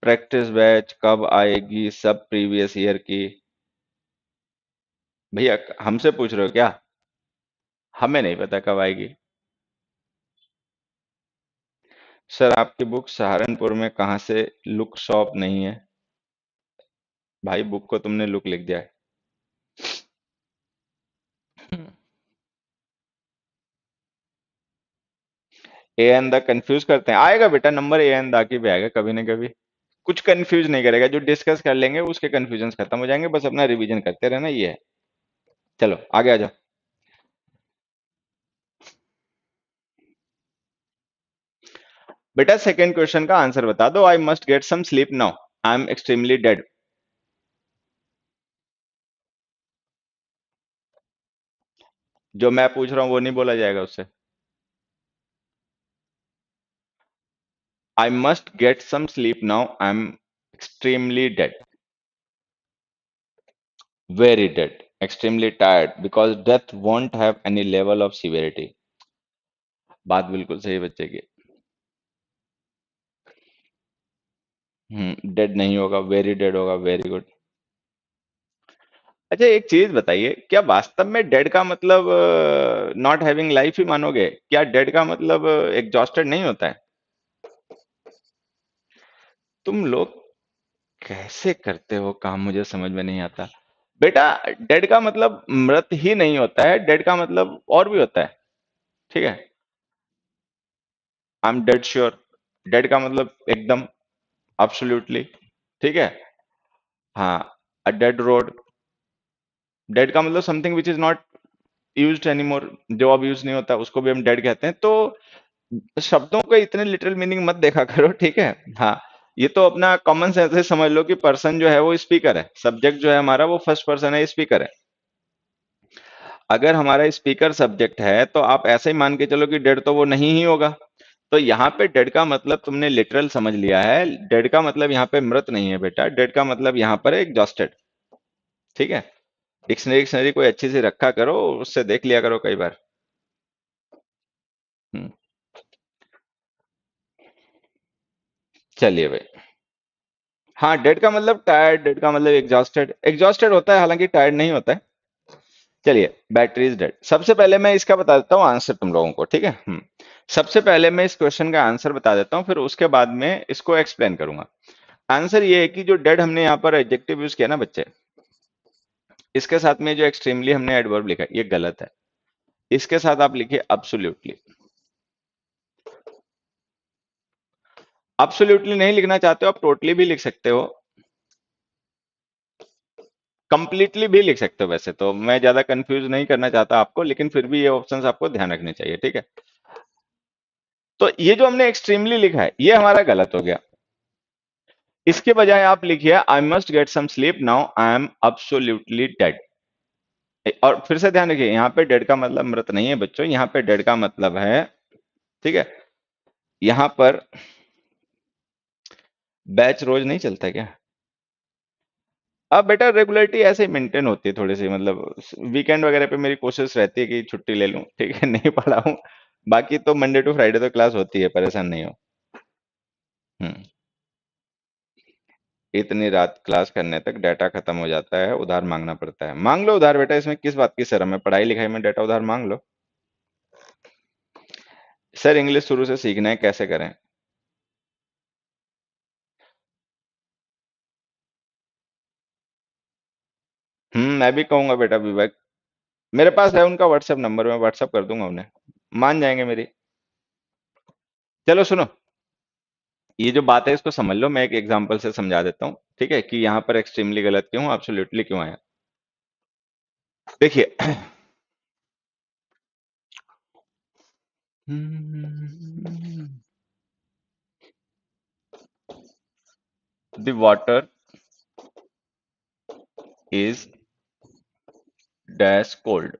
Practice batch कब आएगी, सब प्रीवियस ईयर की। भैया हमसे पूछ रहे हो क्या? हमें नहीं पता कब आएगी। सर आपकी बुक सहारनपुर में कहाँ से लुक शॉप नहीं है? भाई बुक को तुमने लुक लिख दिया है। ए एंड द कंफ्यूज करते हैं, आएगा बेटा number A and the key भी आएगा कभी ना कभी। कुछ कंफ्यूज नहीं करेगा, जो डिस्कस कर लेंगे उसके कंफ्यूजन खत्म हो जाएंगे, बस अपना रिवीजन करते रहना, ये है। चलो आगे आ जाओ। बेटा सेकंड क्वेश्चन का आंसर बता दो। I must get some sleep now, I am extremely dead. जो मैं पूछ रहा हूं वो नहीं बोला जाएगा उससे। I must get some sleep now, I am extremely dead. Very dead, extremely tired, because death won't have any level of severity. बात बिल्कुल सही बच्चे की। डेड नहीं होगा, वेरी डेड होगा, वेरी गुड। अच्छा एक चीज बताइए, क्या वास्तव में डेड का मतलब नॉट हैविंग लाइफ ही मानोगे? क्या डेड का मतलब एग्जॉस्टेड नहीं होता है? तुम लोग कैसे करते हो काम, मुझे समझ में नहीं आता। बेटा डेड का मतलब मृत ही नहीं होता है, डेड का मतलब और भी होता है। ठीक है, I am dead sure, dead का मतलब एकदम, एब्सोल्युटली। ठीक है। हाँ, अ डेड रोड, डेड का मतलब something which is not used anymore, जो अब यूज नहीं होता उसको भी हम डेड कहते हैं। तो शब्दों के इतने लिटरल मीनिंग मत देखा करो, ठीक है। हाँ, ये तो अपना कॉमन सेंस से समझ लो कि पर्सन जो है वो स्पीकर है, सब्जेक्ट जो है हमारा वो फर्स्ट पर्सन है, स्पीकर है। अगर हमारा स्पीकर सब्जेक्ट है तो आप ऐसे ही मान के चलो कि डेड तो वो नहीं ही होगा। तो यहाँ पे डेड का मतलब तुमने लिटरल समझ लिया है, डेड का मतलब यहाँ पे मृत नहीं है बेटा, डेड का मतलब यहाँ पर एग्जॉस्टेड। ठीक है। डिक्शनरी डिक्शनरी कोई अच्छी सी रखा करो, उससे देख लिया करो कई बार। हम्म, चलिए भाई। हाँ, डेड का मतलब टायर्ड, डेड का मतलब एग्जॉस्टेड, एग्जॉस्टेड होता है हालांकि टायर्ड नहीं होता है। चलिए, बैटरी इज डेड। सबसे पहले मैं इसका बता देता हूँ आंसर तुम लोगों को, ठीक है। सबसे पहले मैं इस क्वेश्चन का आंसर बता देता हूँ, फिर उसके बाद में इसको एक्सप्लेन करूंगा। आंसर ये है कि जो डेड हमने यहाँ पर एडजेक्टिव यूज किया ना बच्चे, इसके साथ में जो एक्सट्रीमली हमने एडवर्ब लिखा है, ये गलत है। इसके साथ आप लिखिए अब्सोल्युटली। अब्सोल्युटली नहीं लिखना चाहते हो आप टोटली भी लिख सकते हो, कंप्लीटली भी लिख सकते हो। वैसे तो मैं ज्यादा कंफ्यूज नहीं करना चाहता आपको, लेकिन फिर भी ये ऑप्शंस आपको ध्यान रखने चाहिए, ठीक है। तो ये जो हमने एक्सट्रीमली लिखा है ये हमारा गलत हो गया। इसके बजाय आप लिखिए I must get some sleep now, I am absolutely dead. और फिर से ध्यान रखिए, यहाँ पे डेड का मतलब मृत नहीं है बच्चों, यहाँ पे डेड का मतलब है, ठीक है, यहाँ पर बैच रोज नहीं चलता क्या? अब बेटा रेगुलरिटी ऐसे ही मेंटेन होती है थोड़ी सी, मतलब वीकेंड वगैरह पे मेरी कोशिश रहती है कि छुट्टी ले लूं, ठीक है, नहीं पढ़ा हूं। बाकी तो मंडे टू फ्राइडे तो क्लास होती है, परेशान नहीं हो। हम्म। इतनी रात क्लास करने तक डाटा खत्म हो जाता है, उधार मांगना पड़ता है। मांग लो उधार बेटा, इसमें किस बात की शर्म है, पढ़ाई लिखाई में डाटा उधार मांग लो। सर इंग्लिश शुरू से सीखना है, कैसे करें? मैं भी कहूंगा बेटा विवेक, मेरे पास है उनका व्हाट्सएप नंबर, मैं व्हाट्सएप कर दूंगा उन्हें, मान जाएंगे मेरी। चलो सुनो, ये जो बात है इसको समझ लो, मैं एक एग्जांपल से समझा देता हूँ, ठीक है, कि यहाँ पर एक्सट्रीमली गलत क्यों, एब्सोल्युटली क्यों आया। देखिए, the water is dash cold,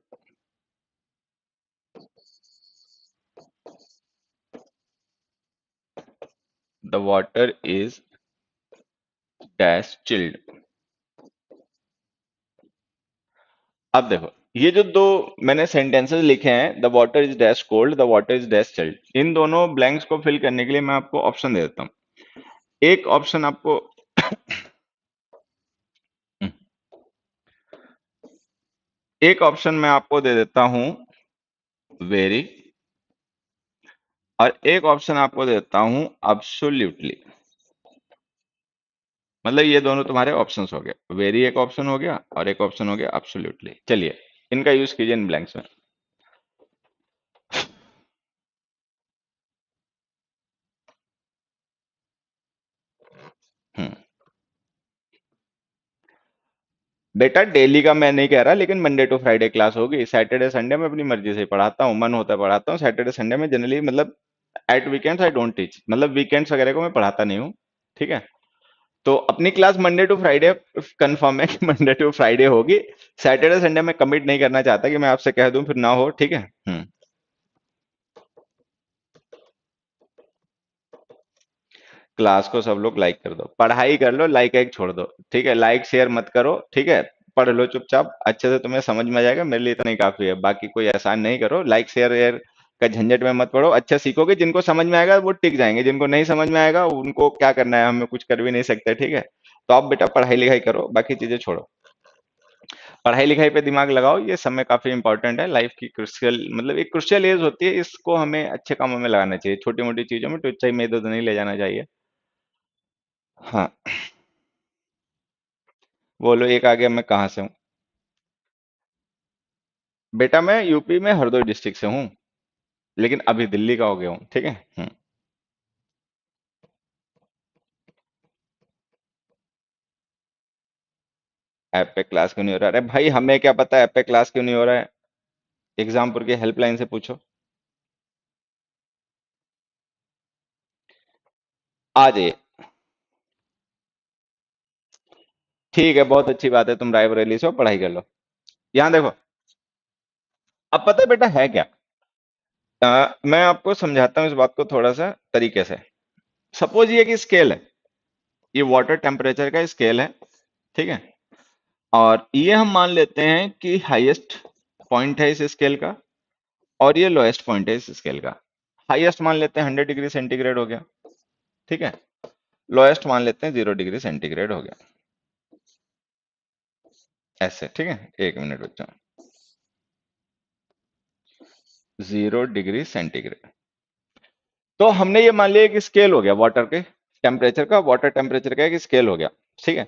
the water is dash chilled. अब देखो, ये जो दो मैंने सेंटेंसेस लिखे हैं, the water is dash cold, the water is dash chilled, इन दोनों ब्लैंक्स को फिल करने के लिए मैं आपको ऑप्शन दे देता हूँ। एक ऑप्शन आपको एक ऑप्शन मैं आपको दे देता हूं, वेरी, और एक ऑप्शन आपको देता हूं अब्सोल्युटली। मतलब ये दोनों तुम्हारे ऑप्शंस हो गए, वेरी एक ऑप्शन हो गया और एक ऑप्शन हो गया अब्सोल्युटली। चलिए इनका यूज कीजिए इन ब्लैंक्स में। बेटा डेली का मैं नहीं कह रहा, लेकिन मंडे टू फ्राइडे क्लास होगी। सैटरडे संडे में अपनी मर्जी से ही पढ़ाता हूँ, मन होता है पढ़ाता हूँ। सैटरडे संडे में जनरली मतलब at weekends I don't teach, मतलब वीकेंड्स वगैरह को मैं पढ़ाता नहीं हूँ। ठीक है, तो अपनी class Monday to Friday confirm है कि मंडे टू फ्राइडे होगी। सैटरडे संडे में कमिट नहीं करना चाहता कि मैं आपसे कह दूं फिर ना हो। ठीक है। क्लास को सब लोग लाइक कर दो, पढ़ाई कर लो, लाइक एक छोड़ दो। ठीक है, लाइक शेयर मत करो। ठीक है, पढ़ लो चुपचाप अच्छे से, तुम्हें समझ में आ जाएगा, मेरे लिए इतना ही काफी है। बाकी कोई एहसान नहीं करो, लाइक शेयर यार का झंझट में मत पड़ो। अच्छा सीखोगे, जिनको समझ में आएगा वो टिक जाएंगे, जिनको नहीं समझ में आएगा उनको क्या करना है, हमें कुछ कर भी नहीं सकते। ठीक है, तो आप बेटा पढ़ाई लिखाई करो, बाकी चीजें छोड़ो। पढ़ाई लिखाई पे दिमाग लगाओ, ये समय काफी इंपॉर्टेंट है, लाइफ की क्रुशियल मतलब एक क्रुशियल एज होती है, इसको हमें अच्छे कामों में लगाना चाहिए, छोटी मोटी चीजों में टुच्चाई में इधर उधर नहीं ले जाना चाहिए। हाँ, बोलो एक आगे मैं कहाँ से हूँ। बेटा मैं यूपी में हरदोई डिस्ट्रिक्ट से हूँ, लेकिन अभी दिल्ली का हो गया हूँ। ठीक है। ऐप पे क्लास क्यों नहीं हो रहा है? अरे भाई हमें क्या पता ऐप पे क्लास क्यों नहीं हो रहा है, एग्जामपुर की हेल्पलाइन से पूछो। आ जाइए। ठीक है, बहुत अच्छी बात है, तुम रायबरेली से हो, पढ़ाई कर लो। यहाँ देखो, अब पता है बेटा है क्या। मैं आपको समझाता हूँ इस बात को थोड़ा सा तरीके से। सपोज ये कि स्केल है, ये वाटर टेम्परेचर का स्केल है। ठीक है, और ये हम मान लेते हैं कि हाईएस्ट पॉइंट है इस स्केल का, और ये लोएस्ट पॉइंट है इस स्केल का। हाईएस्ट मान लेते हैं 100 डिग्री सेंटीग्रेड हो गया। ठीक है, लोएस्ट मान लेते हैं 0 डिग्री सेंटीग्रेड हो गया। ऐसे, ठीक है, एक मिनट बच्चों। 0 डिग्री सेंटीग्रेड, तो हमने ये मान लिया कि स्केल हो गया वाटर के टेम्परेचर का, वाटर टेम्परेचर का एक स्केल हो गया। ठीक है,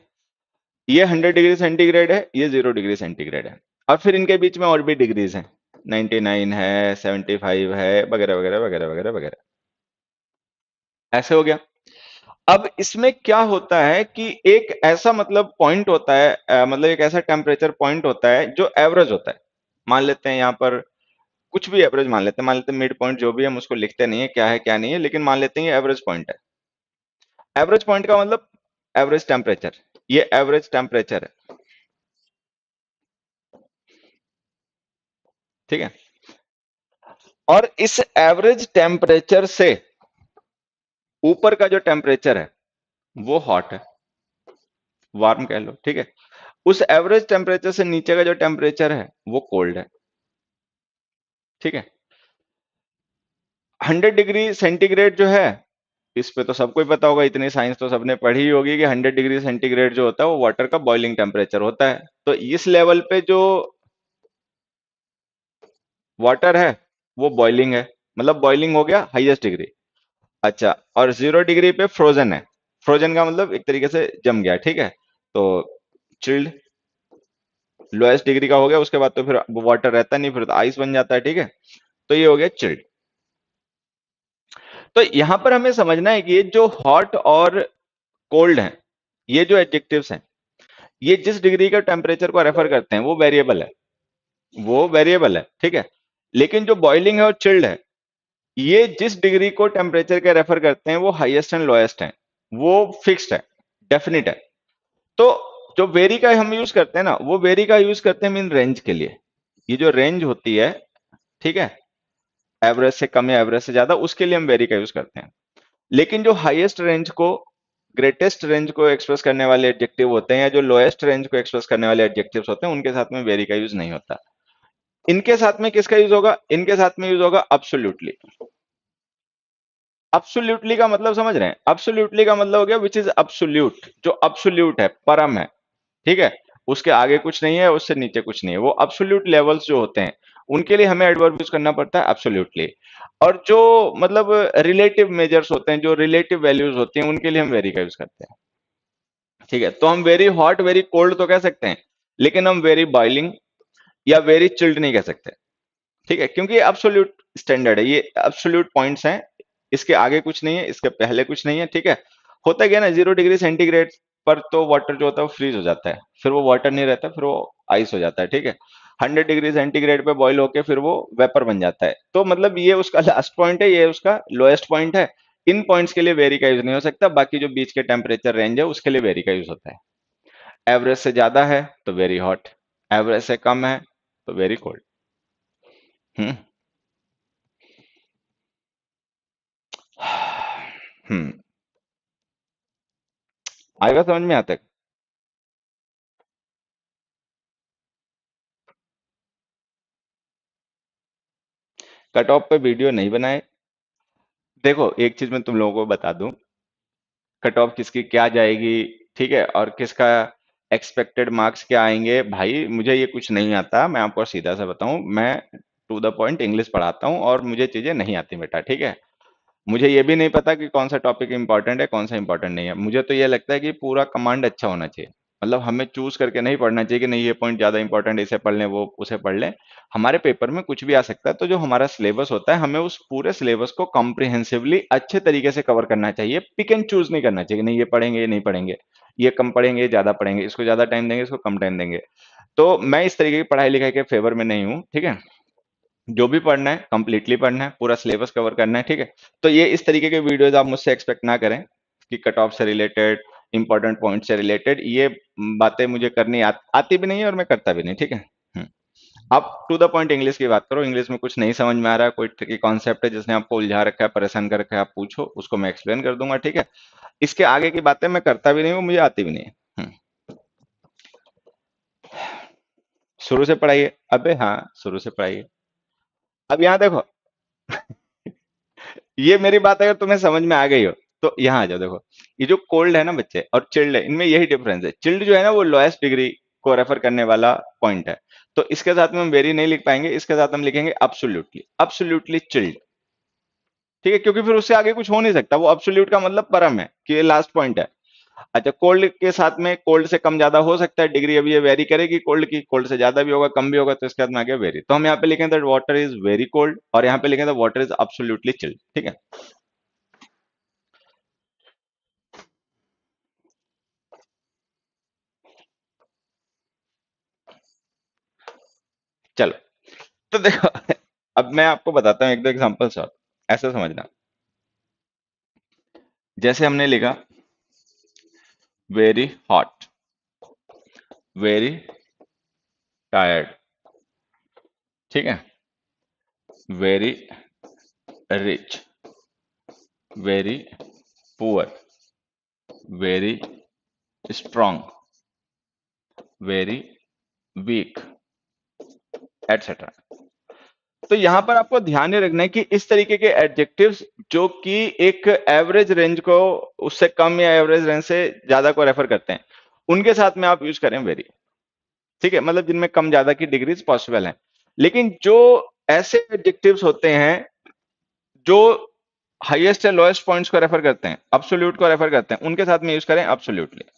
ये 100 डिग्री सेंटीग्रेड है, ये 0 डिग्री सेंटीग्रेड है, और फिर इनके बीच में और भी डिग्रीज हैं, 99 है, 75 है, वगैरह वगैरह वगैरह वगैरह वगैरह। ऐसे हो गया। अब इसमें क्या होता है कि एक ऐसा मतलब पॉइंट होता है, मतलब एक ऐसा टेम्परेचर पॉइंट होता है जो एवरेज होता है। मान लेते हैं यहाँ पर कुछ भी एवरेज मान लेते हैं, मान लेते हैं मिड पॉइंट, जो भी हम उसको लिखते नहीं है क्या है क्या नहीं है, लेकिन मान लेते हैं ये एवरेज पॉइंट है। एवरेज पॉइंट का मतलब एवरेज टेम्परेचर, ये एवरेज टेम्परेचर है। ठीक है, और इस एवरेज टेम्परेचर से ऊपर का जो टेम्परेचर है वो हॉट है, वार्म कह लो। ठीक है, उस एवरेज टेम्परेचर से नीचे का जो टेम्परेचर है वो कोल्ड है। ठीक है, 100 डिग्री सेंटीग्रेड जो है, इस पे तो सबको ही पता होगा, इतनी साइंस तो सबने पढ़ी ही होगी कि 100 डिग्री सेंटीग्रेड जो होता है वो वाटर का बॉइलिंग टेम्परेचर होता है। तो इस लेवल पे जो वाटर है वो बॉइलिंग है, मतलब बॉइलिंग हो गया हाईएस्ट डिग्री। अच्छा, और 0 डिग्री पे फ्रोजन है, फ्रोजन का मतलब एक तरीके से जम गया। ठीक है, तो चिल्ड, लोएस्ट डिग्री का हो गया, उसके बाद तो फिर वाटर रहता नहीं, फिर तो आइस बन जाता है। ठीक है, तो ये हो गया चिल्ड। तो यहां पर हमें समझना है कि ये जो हॉट और कोल्ड है, ये जो एडजेक्टिव्स हैं, ये जिस डिग्री का टेम्परेचर को रेफर करते हैं वो वेरिएबल है, वो वेरिएबल है। ठीक है, लेकिन जो बॉइलिंग है और चिल्ड है, ये जिस डिग्री को टेम्परेचर के रेफर करते हैं वो हाईएस्ट एंड लोएस्ट है, वो फिक्स्ड है, डेफिनिट है। तो जो वेरी का हम यूज करते हैं ना, वो वेरी का यूज करते हैं मीन रेंज के लिए। ये जो रेंज होती है, ठीक है, एवरेज से कम या एवरेज से ज्यादा, उसके लिए हम वेरी का यूज करते हैं। लेकिन जो हाईएस्ट रेंज को, ग्रेटेस्ट रेंज को एक्सप्रेस करने वाले एडजेक्टिव होते हैं, या जो लोएस्ट रेंज को एक्सप्रेस करने वाले एडजेक्टिव्स होते हैं, उनके साथ में वेरी का यूज नहीं होता। इनके साथ में किसका यूज होगा? इनके साथ में यूज होगा अब्सोल्युटली। अब्सोल्युटली का मतलब समझ रहे हैं? अब्सोल्युटली का मतलब हो गया विच इज अब्सोल्यूट, जो अब्सोल्यूट है, परम है। ठीक है, उसके आगे कुछ नहीं है, उससे नीचे कुछ नहीं है, वो अब्सोल्यूट लेवल्स जो होते हैं उनके लिए हमें एडवर्ब यूज करना पड़ता है अब्सोल्युटली। और जो मतलब रिलेटिव मेजर्स होते हैं, जो रिलेटिव वैल्यूज होती हैं, उनके लिए हम वेरी का यूज करते हैं। ठीक है, तो हम वेरी हॉट वेरी कोल्ड तो कह सकते हैं, लेकिन हम वेरी बॉइलिंग या वेरी चिल्ड नहीं कह सकते। ठीक है, क्योंकि ये अब्सोल्यूट स्टैंडर्ड है, ये अब्सोल्यूट पॉइंट्स हैं, इसके आगे कुछ नहीं है, इसके पहले कुछ नहीं है। ठीक है, होता क्या ना, 0 डिग्री सेंटीग्रेड पर तो वाटर जो होता है वो फ्रीज हो जाता है, फिर वो वाटर नहीं रहता, फिर वो आइस हो जाता है, ठीक है। 100 डिग्री सेंटीग्रेड पे बॉईल होके फिर वो वेपर बन जाता है। तो मतलब ये उसका लास्ट पॉइंट है, ये उसका लोएस्ट पॉइंट है। इन पॉइंट्स के लिए वेरी का यूज नहीं हो सकता, बाकी जो बीच के टेम्परेचर रेंज है उसके लिए वेरी का यूज होता है। एवरेज से ज्यादा है तो वेरी हॉट, एवरेज से कम है तो वेरी कोल्ड। हम्म। हम्म। आएगा समझ में आता है। कट ऑफ पे वीडियो नहीं बनाए। देखो एक चीज मैं तुम लोगों को बता दूं, कट ऑफ किसकी क्या जाएगी, ठीक है, और किसका एक्सपेक्टेड मार्क्स क्या आएंगे, भाई मुझे ये कुछ नहीं आता। मैं आपको सीधा सा बताऊं, मैं टू द पॉइंट इंग्लिश पढ़ाता हूं और मुझे चीजें नहीं आती बेटा, ठीक है। मुझे ये भी नहीं पता कि कौन सा टॉपिक इंपॉर्टेंट है कौन सा इंपॉर्टेंट नहीं है। मुझे तो ये लगता है कि पूरा कमांड अच्छा होना चाहिए। मतलब हमें चूज करके नहीं पढ़ना चाहिए कि नहीं ये पॉइंट ज्यादा इंपॉर्टेंट है इसे पढ़ लें वो उसे पढ़ लें। हमारे पेपर में कुछ भी आ सकता है, तो जो हमारा सिलेबस होता है हमें उस पूरे सिलेबस को कॉम्प्रिहेंसिवली अच्छे तरीके से कवर करना चाहिए। पिक एंड चूज नहीं करना चाहिए, नहीं ये पढ़ेंगे ये नहीं पढ़ेंगे, ये कम पढ़ेंगे ये ज्यादा पढ़ेंगे, इसको ज्यादा टाइम देंगे इसको कम टाइम देंगे। तो मैं इस तरीके की पढ़ाई लिखाई के फेवर में नहीं हूँ, ठीक है। जो भी पढ़ना है कंप्लीटली पढ़ना है, पूरा सिलेबस कवर करना है, ठीक है। तो ये इस तरीके के वीडियोस आप मुझसे एक्सपेक्ट ना करें कि कट ऑफ से रिलेटेड, इंपॉर्टेंट पॉइंट से रिलेटेड, ये बातें मुझे करनी आती भी नहीं है और मैं करता भी नहीं, ठीक है। आप टू द पॉइंट इंग्लिश की बात करो, इंग्लिश में कुछ नहीं समझ में आ रहा है, कोई ट्रिकी कॉन्सेप्ट है जिसने आपको उलझा रखा है परेशान कर रखा है, आप पूछो, उसको मैं एक्सप्लेन कर दूंगा, ठीक है। इसके आगे की बातें मैं करता भी नहीं हूँ, मुझे आती भी नहीं है। शुरू से पढ़ाइए, अबे हाँ शुरू से पढ़ाइए। अब यहाँ देखो, ये मेरी बात अगर तुम्हें समझ में आ गई हो तो यहाँ आ जाओ। देखो ये जो कोल्ड है ना बच्चे और चिल्ड है, इनमें यही डिफरेंस है। चिल्ड जो है ना वो लोएस्ट डिग्री को रेफर करने वाला पॉइंट है, तो इसके साथ में हम वेरी नहीं लिख पाएंगे, इसके साथ हम लिखेंगे अब्सोल्युटली, अब्सोल्युटली चिल्ड, ठीक है, क्योंकि फिर उससे आगे कुछ हो नहीं सकता। वो अब्सोल्यूट का मतलब परम है कि ये लास्ट पॉइंट है। अच्छा कोल्ड के साथ में कोल्ड से कम ज्यादा हो सकता है डिग्री, अभी ये वेरी करेगी कोल्ड की, कोल्ड से ज्यादा भी होगा कम भी होगा, तो इसके बाद में आ गया वेरी। तो हम यहाँ पे लिखेंगे that water is very cold और यहाँ पे लिखेंगे वाटर इज अब्सोल्युटली चिल्ड, ठीक है। चलो तो देखो अब मैं आपको बताता हूँ एक दो एग्जांपल्स और, ऐसा समझना। जैसे हमने लिखा वेरी हॉट, वेरी टायर्ड, ठीक है, very rich, very poor, very strong, very weak, etcetera. तो यहां पर आपको ध्यान ये रखना है कि इस तरीके के एडजेक्टिव्स जो कि एक एवरेज रेंज को उससे कम या एवरेज रेंज से ज्यादा को रेफर करते हैं, उनके साथ में आप यूज करें वेरी, ठीक है, मतलब जिनमें कम ज्यादा की डिग्रीज पॉसिबल हैं। लेकिन जो ऐसे एडजेक्टिव्स होते हैं जो हाईएस्ट या लोएस्ट पॉइंट्स को रेफर करते हैं, अब्सोल्यूट को रेफर करते हैं, उनके साथ में यूज करें अब्सोल्युटली।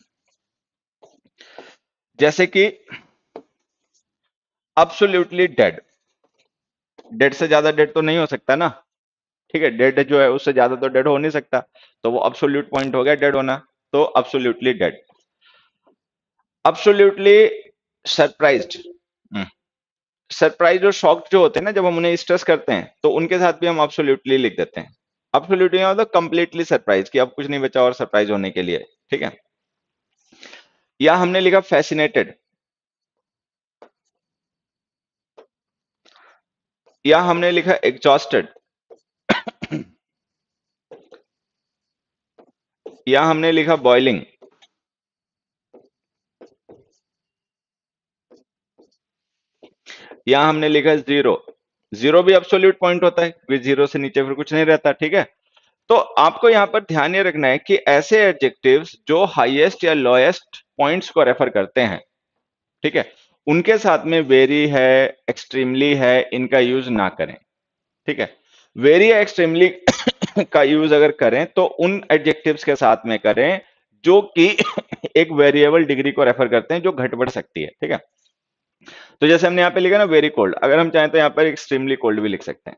जैसे कि अब्सोल्युटली डेड, डेड से ज्यादा डेड तो नहीं हो सकता ना, ठीक है, डेड जो है उससे ज्यादा तो डेड हो नहीं सकता, तो वो अब्सोल्यूट पॉइंट हो गया डेड होना, तो absolutely dead. Absolutely surprised, surprise और शॉक्ड जो होते हैं ना, जब हम उन्हें स्ट्रेस करते हैं तो उनके साथ भी हम अब्सोल्युटली लिख देते हैं। अब्सोल्युटली मतलब कंप्लीटली सरप्राइज कि अब कुछ नहीं बचा और सरप्राइज होने के लिए, ठीक है। या हमने लिखा फैसिनेटेड, या हमने लिखा एग्जॉस्टेड, या हमने लिखा बॉइलिंग, या हमने लिखा जीरो। जीरो भी अब्सोल्यूट पॉइंट होता है क्योंकि जीरो से नीचे फिर कुछ नहीं रहता, ठीक है। तो आपको यहां पर ध्यान ये रखना है कि ऐसे एडजेक्टिव्स जो हाईएस्ट या लोएस्ट पॉइंट्स को रेफर करते हैं, ठीक है, उनके साथ में वेरी है, एक्सट्रीमली है, इनका यूज ना करें, ठीक है। वेरी या एक्सट्रीमली का यूज अगर करें तो उन एडजेक्टिव्स के साथ में करें जो कि एक वेरिएबल डिग्री को रेफर करते हैं जो घट बढ़ सकती है, ठीक है। तो जैसे हमने यहाँ पे लिखा ना वेरी कोल्ड, अगर हम चाहें तो यहाँ पर एक्सट्रीमली कोल्ड भी लिख सकते हैं,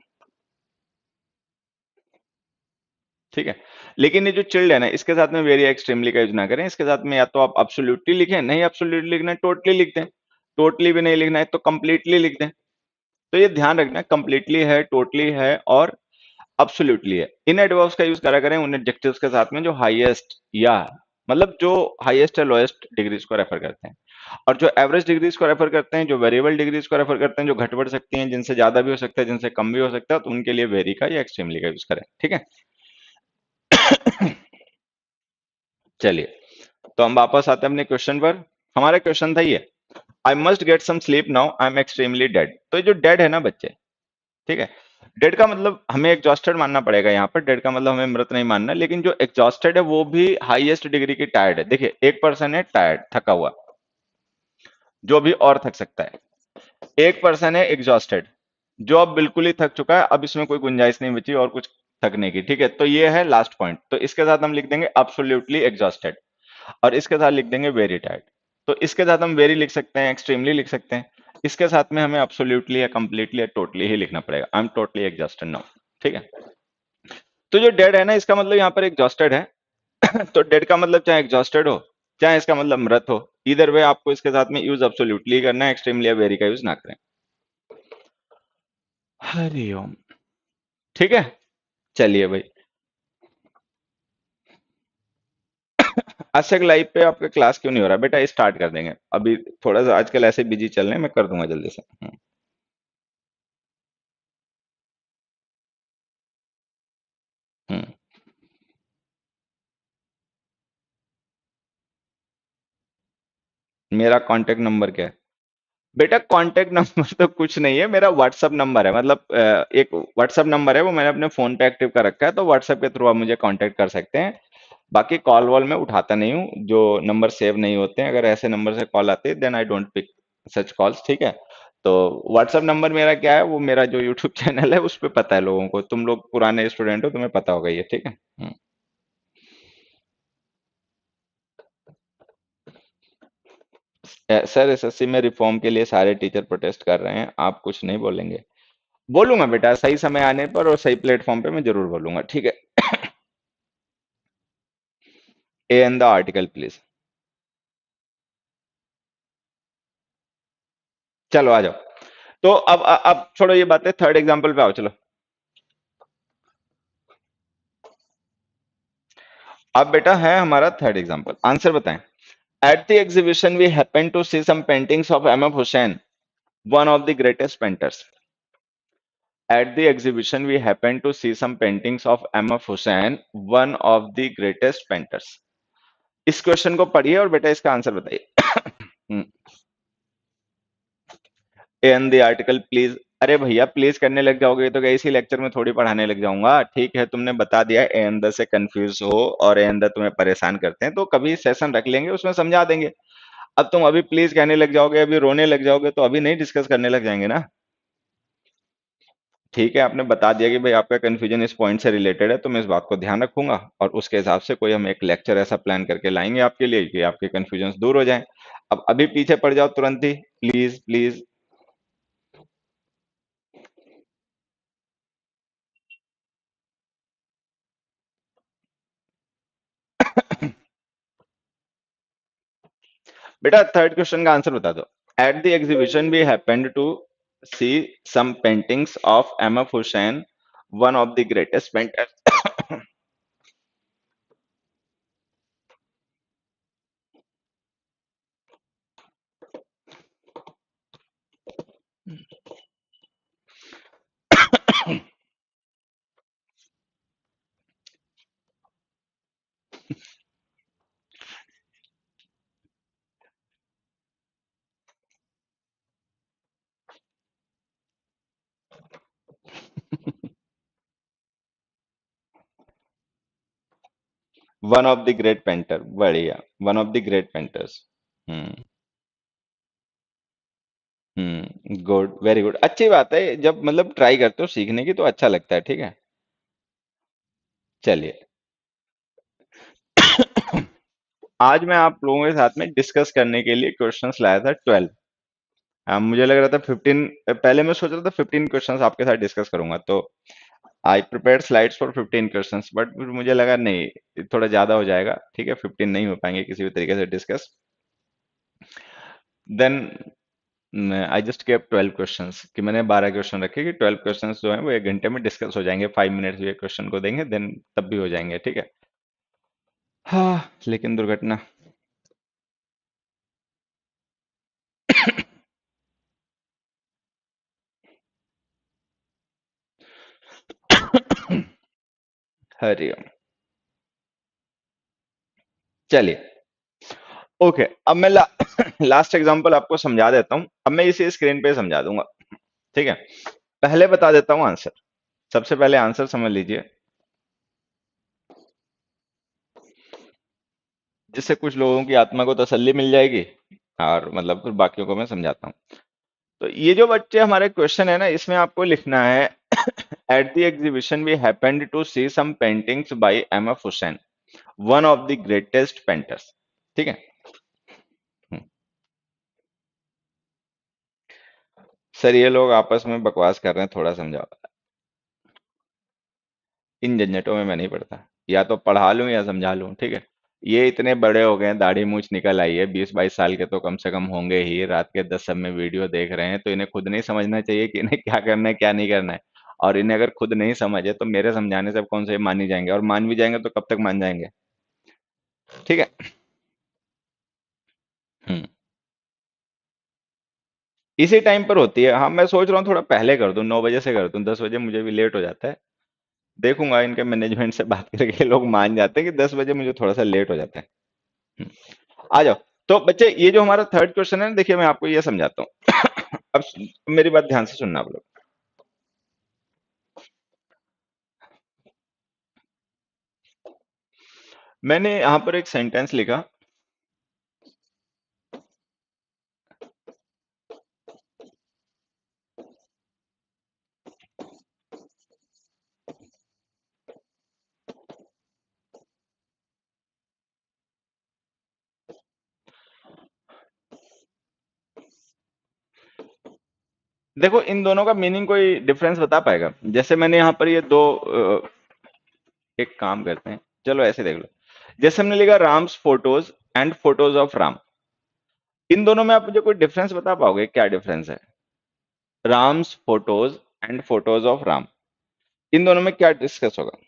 ठीक है। लेकिन ये जो चिल्ड है ना, इसके साथ में वेरी एक्सट्रीमली का यूज ना करें। इसके साथ में या तो आप एब्सोल्युटली लिखें, नहीं एब्सोल्युटली लिखना है टोटली लिख दें, टोटली भी नहीं लिखना है तो कंप्लीटली लिख दें। तो ये ध्यान रखना, कंप्लीटली है, टोटली है और एब्सोल्युटली है। इन एडवर्ब्स का यूज करा करें उन एडजेक्टिव्स के साथ में जो हाईएस्ट या मतलब जो हाईएस्ट या लोएस्ट डिग्रीज को रेफर करते हैं, और जो एवरेज डिग्रीज को रेफर करते हैं, जो वेरिएबल डिग्रीज को रेफर करते हैं, जो घट बढ़ सकती हैं, जिनसे ज्यादा भी हो सकता है, जिनसे कम भी हो सकता है, तो उनके लिए वेरी का या एक्सट्रीमली का यूज करें। ठीक है, चलिए, तो हम वापस आते हैं अपने क्वेश्चन पर। हमारा क्वेश्चन था ये, I must get some sleep now, I am extremely dead. तो ये जो डेड है ना बच्चे, ठीक है, डेड का मतलब हमें एग्जॉस्टेड मानना पड़ेगा यहाँ पर। डेड का मतलब हमें मृत नहीं मानना, लेकिन जो एग्जॉस्टेड है वो भी हाईएस्ट डिग्री की टायर्ड है। देखिए, एक पर्सन है टायर्ड, थका हुआ, जो भी और थक सकता है। एक पर्सन है एग्जॉस्टेड, जो अब बिल्कुल ही थक चुका है, अब इसमें कोई गुंजाइश नहीं बची और कुछ थकने की। ठीक है, तो ये है लास्ट पॉइंट। तो इसके साथ हम लिख देंगे एब्सोल्युटली एग्जॉस्टेड, और इसके साथ लिख देंगे वेरी टायर्ड। तो इसके साथ हम वेरी लिख सकते हैं, एक्सट्रीमली लिख सकते हैं। इसके साथ में हमें एब्सोल्युटली या कंप्लीटली या टोटली ही लिखना पड़ेगा। I am totally exhausted now. ठीक है, तो जो डेड है ना, इसका मतलब यहाँ पर एग्जॉस्टेड है। तो डेड का मतलब चाहे एग्जॉस्टेड हो, चाहे इसका मतलब मृत हो, इधर वे आपको इसके साथ में यूज एब्सोल्युटली करना है, एक्सट्रीमली या वेरी का यूज ना करें। हरिओम। ठीक है, चलिए भाई, आज तक लाइव पे आपका क्लास क्यों नहीं हो रहा बेटा? स्टार्ट कर देंगे अभी, थोड़ा सा आजकल ऐसे बिजी चल रहे हैं, मैं कर दूंगा जल्दी से। हम्म। मेरा कांटेक्ट नंबर क्या है? बेटा कांटेक्ट नंबर तो कुछ नहीं है, मेरा व्हाट्सअप नंबर है। मतलब एक व्हाट्सअप नंबर है, वो मैंने अपने फोन पे एक्टिव कर रखा है, तो व्हाट्सएप के थ्रू आप मुझे कांटेक्ट कर सकते हैं। बाकी कॉल वॉल में उठाता नहीं हूँ, जो नंबर सेव नहीं होते हैं, अगर ऐसे नंबर से कॉल आते हैं then I don't pick such calls. ठीक है, तो व्हाट्सएप नंबर मेरा क्या है, वो मेरा जो यूट्यूब चैनल है उस पे पता है लोगों को। तुम लोग पुराने स्टूडेंट हो, तुम्हें पता होगा ये। ठीक है। सर एसएससी में रिफॉर्म के लिए सारे टीचर प्रोटेस्ट कर रहे हैं, आप कुछ नहीं बोलेंगे? बोलूंगा बेटा, सही समय आने पर और सही प्लेटफॉर्म पे मैं जरूर बोलूंगा। ठीक है, A N the article please. चलो आ जाओ। तो अब छोड़ो ये बातें, थर्ड एग्जांपल पे आओ चलो। अब बेटा है हमारा थर्ड एग्जांपल, आंसर बताएं। At the exhibition we happen to see some paintings of M F Hussain, one of the greatest painters. At the exhibition, we happened to see some paintings of M.F. Hussain, one of the greatest painters. इस क्वेश्चन को पढ़िए और बेटा इसका आंसर बताइए। An the article please. अरे भैया प्लीज करने लग जाओगे तो क्या इसी लेक्चर में थोड़ी पढ़ाने लग जाऊंगा? ठीक है, तुमने बता दिया एन द से कंफ्यूज हो और एन द तुम्हें परेशान करते हैं, तो कभी सेशन रख लेंगे उसमें समझा देंगे। अब तुम अभी प्लीज कहने लग जाओगे, अभी रोने लग जाओगे, तो अभी नहीं डिस्कस करने लग जाएंगे ना। ठीक है, आपने बता दिया कि भाई आपका कंफ्यूजन इस पॉइंट से रिलेटेड है, तो मैं इस बात को ध्यान रखूंगा और उसके हिसाब से कोई हम एक लेक्चर ऐसा प्लान करके लाएंगे आपके लिए कि आपके कंफ्यूजन दूर हो जाएं। अब अभी पीछे पड़ जाओ तुरंत ही, प्लीज प्लीज। बेटा थर्ड क्वेश्चन का आंसर बता दो। At the exhibition we happened to see some paintings of M F Hussain, one of the greatest painter. One of the great painter, बढ़िया, one of the great painters. Hmm. Good, very good, अच्छी बात है। जब मतलब ट्राई करते हो सीखने की तो अच्छा लगता है। ठीक है, चलिए। आज मैं आप लोगों के साथ में डिस्कस करने के लिए क्वेश्चंस लाया था 12। मुझे लग रहा था 15, पहले मैं सोच रहा था 15 क्वेश्चंस आपके साथ डिस्कस करूंगा, तो आई prepared slides for 15 questions, but फिर मुझे लगा नहीं, थोड़ा ज्यादा हो जाएगा, ठीक है, 15 नहीं हो पाएंगे किसी भी तरीके से discuss. Then I just kept 12 questions, कि मैंने 12 क्वेश्चन रखे कि 12 क्वेश्चंस जो हैं वो 1 घंटे में डिस्कस हो जाएंगे, 5 मिनट्स भी एक क्वेश्चन को देंगे, देन तब भी हो जाएंगे, ठीक है। हाँ, लेकिन दुर्घटना। हरिओम। चलिए, ओके, अब मैं लास्ट एग्जांपल आपको समझा देता हूं, अब मैं इसे स्क्रीन पे समझा दूंगा, ठीक है। पहले बता देता हूं आंसर, सबसे पहले आंसर समझ लीजिए, जिससे कुछ लोगों की आत्मा को तसल्ली मिल जाएगी, और मतलब फिर बाकियों को मैं समझाता हूँ। तो ये जो बच्चे हमारे क्वेश्चन है ना, इसमें आपको लिखना है at the exhibition we happened to see some paintings by M F. Hussain, one of the greatest painters, ठीक है। हम्म। सर ये लोग आपस में बकवास कर रहे हैं, थोड़ा समझाओ। इन झंझटों में मैं नहीं पढ़ता, या तो पढ़ा लूं या समझा लूं, ठीक है। ये इतने बड़े हो गए हैं, दाढ़ी मूछ निकल आई है, 20-22 साल के तो कम से कम होंगे ही, रात के 10 सब में वीडियो देख रहे हैं, तो इन्हें खुद नहीं समझना चाहिए कि इन्हें क्या करना है क्या नहीं करना है। और इन्हें अगर खुद नहीं समझे तो मेरे समझाने से अब कौन से मान ही जाएंगे, और मान भी जाएंगे तो कब तक मान जाएंगे, ठीक है। हम्म। इसी टाइम पर होती है, हाँ मैं सोच रहा हूँ थोड़ा पहले कर दूं, 9 बजे से कर दूं, 10 बजे मुझे भी लेट हो जाता है। देखूंगा इनके मैनेजमेंट से बात करके, ये लोग मान जाते हैं कि 10 बजे मुझे थोड़ा सा लेट हो जाता है। हम्म। आ जाओ। तो बच्चे, ये जो हमारा थर्ड क्वेश्चन है ना, देखिए मैं आपको ये समझाता हूँ। अब मेरी बात ध्यान से सुनना आप लोग। मैंने यहाँ पर एक सेंटेंस लिखा। देखो इन दोनों का मीनिंग कोई डिफरेंस बता पाएगा? जैसे मैंने यहाँ पर ये दो एक काम करते हैं, चलो ऐसे देख लो। जैसे हमने लिखा Ram's photos and photos of Ram, इन दोनों में आप मुझे कोई डिफरेंस बता पाओगे? क्या डिफरेंस है? Ram's photos and photos of Ram, इन दोनों में क्या डिस्कस होगा?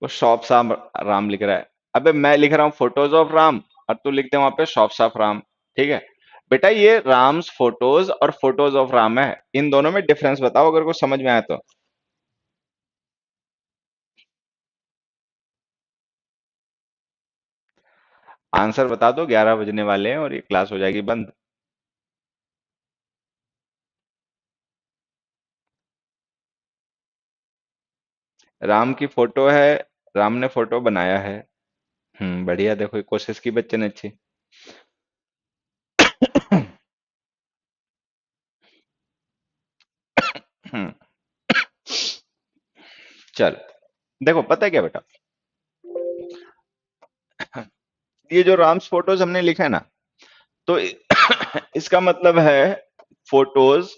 वो शॉप साम राम लिख रहा है, अबे मैं लिख रहा हूँ फोटोज ऑफ राम, और तू लिख दे वहां पे शॉप्स ऑफ राम, ठीक है। बेटा ये राम्स फोटोज और फोटोज ऑफ राम है, इन दोनों में डिफरेंस बताओ अगर कुछ समझ में आया तो। आंसर बता दो, 11 बजने वाले हैं और ये क्लास हो जाएगी बंद। राम की फोटो है, राम ने फोटो बनाया है। बढ़िया, देखो ये कोशिश की बच्चे ने अच्छी। हम्म। चल, देखो पता है क्या बेटा, ये जो राम्स फोटोज हमने लिखा है ना, तो इसका मतलब है फोटोज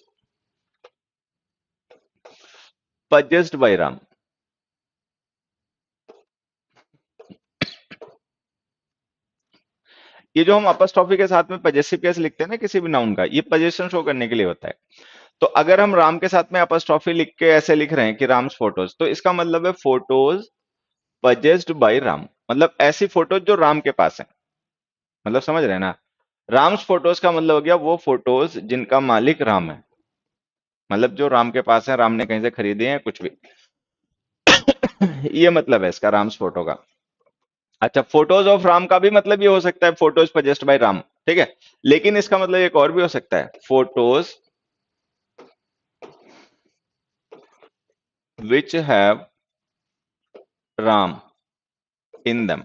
पजेस्ड बाय राम। ये जो हम अपस्ट्रॉफी के साथ में पजेसिव केस लिखते हैं ना किसी भी नाउन का, ये पोजीशन शो करने के लिए होता है। तो अगर हम राम के साथ में अपस्ट्रॉफी लिख के ऐसे लिख रहे हैं कि राम्स फोटोज, तो इसका मतलब है फोटोज पजेस्ड बाय राम, मतलब ऐसी फोटोज जो राम के पास है, मतलब समझ रहे हैं ना। राम्स फोटोज का मतलब हो गया वो फोटोज जिनका मालिक राम है, मतलब जो राम के पास है, राम ने कहीं से खरीदे हैं कुछ भी। ये मतलब है इसका राम्स फोटो का। अच्छा, फोटोज ऑफ राम का भी मतलब ये हो सकता है फोटोज पजेस्ड बाय राम, ठीक है। लेकिन इसका मतलब एक और भी हो सकता है, फोटोज विच हैव राम इन दम।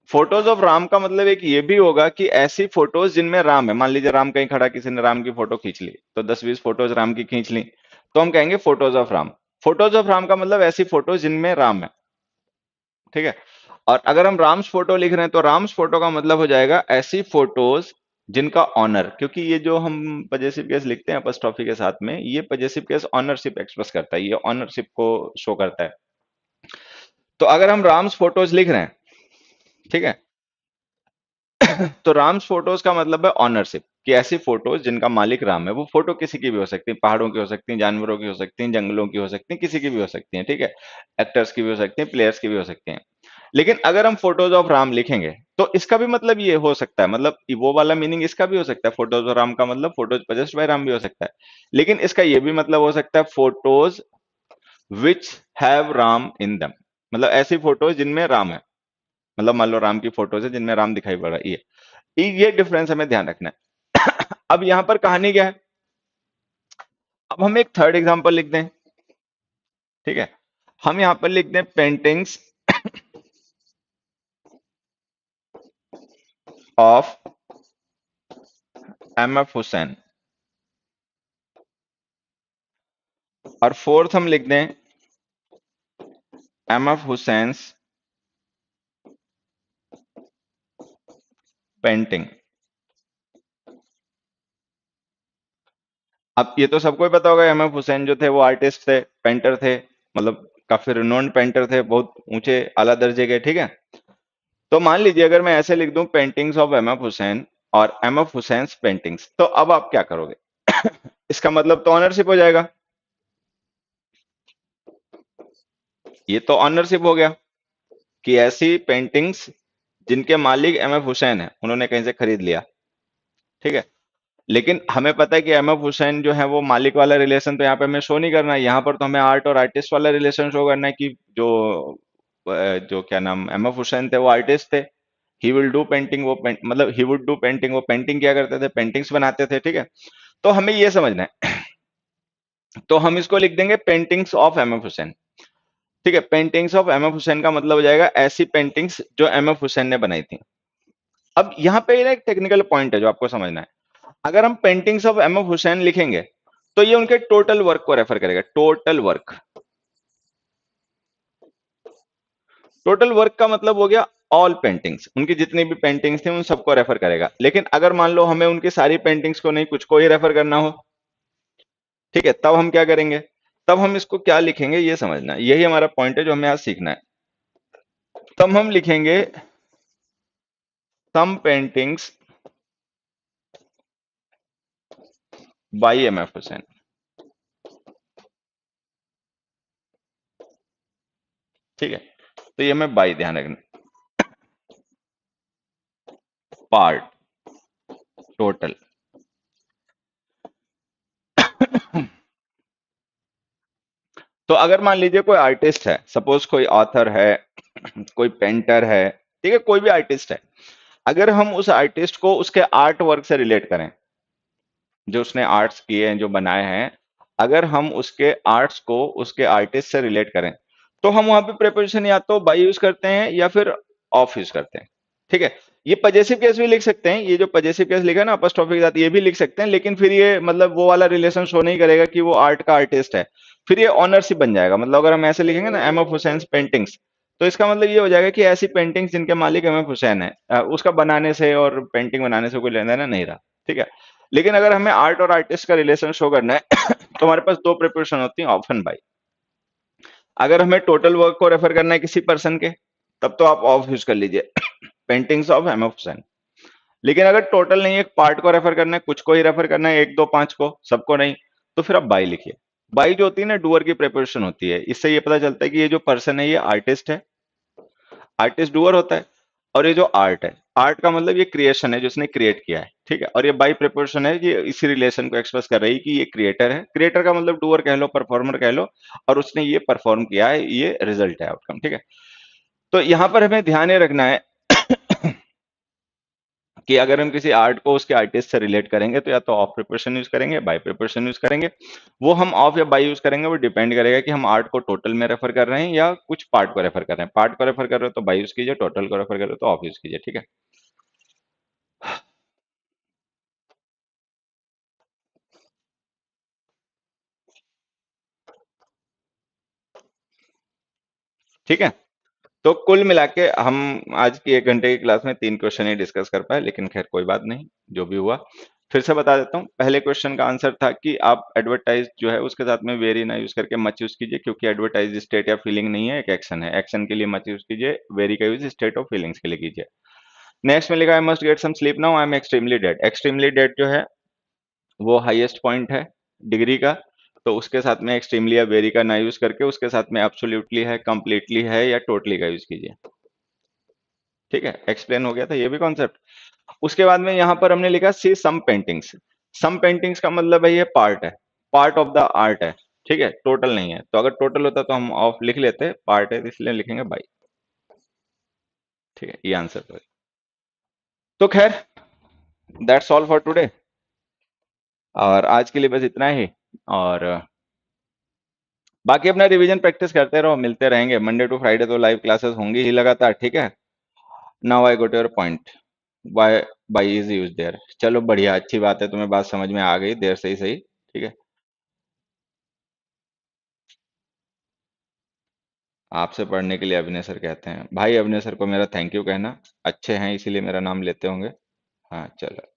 फोटोज ऑफ राम का मतलब एक ये भी होगा कि ऐसी फोटोज जिनमें राम है, मान लीजिए राम कहीं खड़ा, किसी ने राम की फोटो खींच ली, तो 10-20 फोटोज राम की खींच ली, तो हम कहेंगे photos of Ram. Photos of Ram का मतलब ऐसी फोटोज जिनमें राम है, ठीक है। और अगर हम राम्स फोटो लिख रहे हैं तो राम्स फोटो का मतलब हो जाएगा ऐसी फोटोज जिनका ऑनर, क्योंकि ये जो हम पजेसिव केस लिखते हैं अपस्ट्रॉफी के साथ में, ये पजेसिव केस ऑनरशिप एक्सप्रेस करता है, ये ऑनरशिप को शो करता है। तो अगर हम राम्स फोटोज लिख रहे हैं, ठीक है, तो राम्स फोटोज का मतलब है ऑनरशिप, कि ऐसी फोटोज जिनका मालिक राम है। वो फोटो किसी की भी हो सकती है, पहाड़ों की हो सकती है, जानवरों की हो सकती हैं, जंगलों की हो सकती हैं, किसी की भी हो सकती हैं, ठीक है। एक्टर्स की भी हो सकती हैं, प्लेयर्स की भी हो सकती हैं। लेकिन अगर हम फोटोज ऑफ राम लिखेंगे तो इसका भी मतलब ये हो सकता है, मतलब वो वाला मीनिंग इसका भी हो सकता है, फोटोज ऑफ राम का मतलब फोटोज पजेस्ड बाय राम भी हो सकता है। लेकिन इसका ये भी मतलब हो सकता है फोटोज विच हैव राम इन दम, मतलब ऐसी फोटोज जिनमें राम है, मतलब मान लो राम की फोटोज है जिनमें राम दिखाई पड़ रहा है, ये डिफरेंस हमें ध्यान रखना है। अब यहां पर कहानी क्या है, अब हम एक थर्ड एग्जांपल लिख दें, ठीक है। हम यहां पर लिख दें paintings of M F Hussain, और फोर्थ हम लिख दें एम एफ हुसैन पेंटिंग। अब ये तो सबको ही पता होगा, एम एफ हुसैन जो थे वो आर्टिस्ट थे, पेंटर थे, मतलब काफी रिनोन्ड पेंटर थे, बहुत ऊंचे आला दर्जे के, ठीक है। तो मान लीजिए अगर मैं ऐसे लिख दूं paintings of M F Hussain और एम एफ हुसैन पेंटिंग्स, तो अब आप क्या करोगे? इसका मतलब तो ऑनरशिप हो जाएगा, ये तो ऑनरशिप हो गया कि ऐसी पेंटिंग्स जिनके मालिक एम एफ हुसैन है, उन्होंने कहीं से खरीद लिया, ठीक है। लेकिन हमें पता है कि एम एफ हुसैन जो है वो मालिक वाला रिलेशन तो यहाँ पे हमें शो नहीं करना है, यहाँ पर तो हमें आर्ट और आर्टिस्ट वाला रिलेशन शो करना है कि जो क्या नाम एम एफ हुसैन थे वो आर्टिस्ट थे, ही विल डू पेंटिंग, वो मतलब ही वुड डू पेंटिंग, वो पेंटिंग क्या करते थे, पेंटिंग्स बनाते थे, ठीक है। तो हमें ये समझना है। तो हम इसको लिख देंगे paintings of M F Hussain, ठीक है। Paintings of M F Hussain का मतलब हो जाएगा ऐसी पेंटिंग्स जो एम एफ हुसैन ने बनाई थी। अब यहाँ पे ना एक टेक्निकल पॉइंट है जो आपको समझना है, अगर हम paintings of M F Hussain लिखेंगे तो ये उनके टोटल वर्क को रेफर करेगा, टोटल वर्क। टोटल वर्क का मतलब हो गया ऑल पेंटिंग्स, उनकी जितनी भी पेंटिंग्स थी उन सबको रेफर करेगा। लेकिन अगर मान लो हमें उनकी सारी पेंटिंग्स को नहीं, कुछ को ही रेफर करना हो, ठीक है, तब हम क्या करेंगे? तब हम इसको क्या लिखेंगे ये समझना है, यही हमारा पॉइंट है जो हमें आज सीखना है। तब हम लिखेंगे some paintings by M F Hussain, ठीक है। तो ये हमें बाई ध्यान रखना, पार्ट, टोटल। तो अगर मान लीजिए कोई आर्टिस्ट है, सपोज कोई ऑथर है, कोई पेंटर है, ठीक है, कोई भी आर्टिस्ट है, अगर हम उस आर्टिस्ट को उसके आर्ट वर्क से रिलेट करें, जो उसने आर्ट्स किए हैं, जो बनाए हैं, अगर हम उसके आर्ट्स को उसके आर्टिस्ट से रिलेट करें, तो हम वहां पे प्रेपोजिशन या तो बाई यूज करते हैं या फिर ऑफ यूज करते हैं, ठीक है। ये पजेसिव केस भी लिख सकते हैं, ये जो पजेसिव केस लिखा है ना अपॉस्ट्रोफी के साथ, ये भी लिख सकते हैं, लेकिन फिर ये मतलब वो वाला रिलेशन शो नहीं करेगा कि वो आर्ट का आर्टिस्ट है, फिर ये ऑनरशिप बन जाएगा। मतलब अगर हम ऐसे लिखेंगे ना एम एफ हुसैन पेंटिंग्स, तो इसका मतलब ये हो जाएगा कि ऐसी पेंटिंग्स जिनके मालिक एम एफ हुसैन है, उसका बनाने से और पेंटिंग बनाने से कोई लेना देना नहीं रहा, ठीक है। लेकिन अगर हमें आर्ट और आर्टिस्ट का रिलेशन शो करना है तो हमारे पास दो प्रिपरेशन होती है, ऑफ एंड बाई। अगर हमें टोटल वर्क को रेफर करना है किसी पर्सन के, तब तो आप ऑफ यूज कर लीजिए, paintings of M F Hussain. लेकिन अगर टोटल नहीं, एक पार्ट को रेफर करना है, कुछ को ही रेफर करना है, एक दो पांच को, सबको नहीं, तो फिर आप बाई लिखिए। बाई जो होती है ना, डूअर की प्रिपरेशन होती है, इससे ये पता चलता है कि ये जो पर्सन है ये आर्टिस्ट है, आर्टिस्ट डूअर होता है, और ये जो आर्ट है, आर्ट का मतलब ये क्रिएशन है जो उसने क्रिएट किया है, ठीक है। और ये बाई प्रिपोजिशन है, ये इसी रिलेशन को एक्सप्रेस कर रही है कि ये क्रिएटर है, क्रिएटर का मतलब डूअर कह लो, परफॉर्मर कह लो, और उसने ये परफॉर्म किया है, ये रिजल्ट है, आउटकम, ठीक है। तो यहां पर हमें ध्यान ये रखना है कि अगर हम किसी आर्ट को उसके आर्टिस्ट से रिलेट करेंगे तो या तो ऑफ प्रिपरेशन यूज करेंगे, बाय प्रिपरेशन यूज करेंगे। वो हम ऑफ या बाय यूज करेंगे, वो डिपेंड करेगा कि हम आर्ट को टोटल में रेफर कर रहे हैं या कुछ पार्ट को रेफर कर रहे हैं। पार्ट को रेफर कर रहे हो तो बाय यूज कीजिए, टोटल को रेफर कर रहे हो तो ऑफ यूज कीजिए। ठीक है। ठीक है। तो कुल मिला के हम आज की 1 घंटे की क्लास में 3 क्वेश्चन ही डिस्कस कर पाए, लेकिन खैर कोई बात नहीं, जो भी हुआ। फिर से बता देता हूँ, पहले क्वेश्चन का आंसर था कि आप एडवर्टाइज जो है उसके साथ में वेरी ना यूज करके मच यूज कीजिए, क्योंकि एडवर्टाइज स्टेट या फीलिंग नहीं है, एक एक्शन है। एक्शन के लिए मच यूज कीजिए, वेरी का यूज स्टेट ऑफ फीलिंग्स के लिए कीजिए। नेक्स्ट में लिखा I must get some sleep now, I am extremely dead. Extremely dead जो है वो हाईएस्ट पॉइंट है डिग्री का, तो उसके साथ में एक्सट्रीमली या वेरी का ना यूज करके उसके साथ में एब्सोल्युटली है, कंप्लीटली है या टोटली का यूज कीजिए। ठीक है, एक्सप्लेन हो गया था ये भी कॉन्सेप्ट। उसके बाद में यहाँ पर हमने लिखा सी सम पेंटिंग्स। सम पेंटिंग्स का मतलब है ये पार्ट है, पार्ट ऑफ द आर्ट है। ठीक है, टोटल नहीं है। तो अगर टोटल होता तो हम ऑफ लिख लेते, पार्ट है तो इसलिए लिखेंगे बाई। ठीक है, ये आंसर तो है। तो खैर, दैट्स ऑल फॉर टुडे। और आज के लिए बस इतना ही। और बाकी अपना रिवीजन प्रैक्टिस करते रहो, मिलते रहेंगे मंडे टू फ्राइडे, तो लाइव क्लासेस होंगी ही लगातार। ठीक है। Now I got your point, by by is use there. चलो बढ़िया, अच्छी बात है, तुम्हें बात समझ में आ गई, देर से ही सही। ठीक है। आपसे पढ़ने के लिए अभिनय सर कहते हैं भाई, अभिनय सर को मेरा थैंक यू कहना, अच्छे हैं इसीलिए मेरा नाम लेते होंगे। हाँ चलो।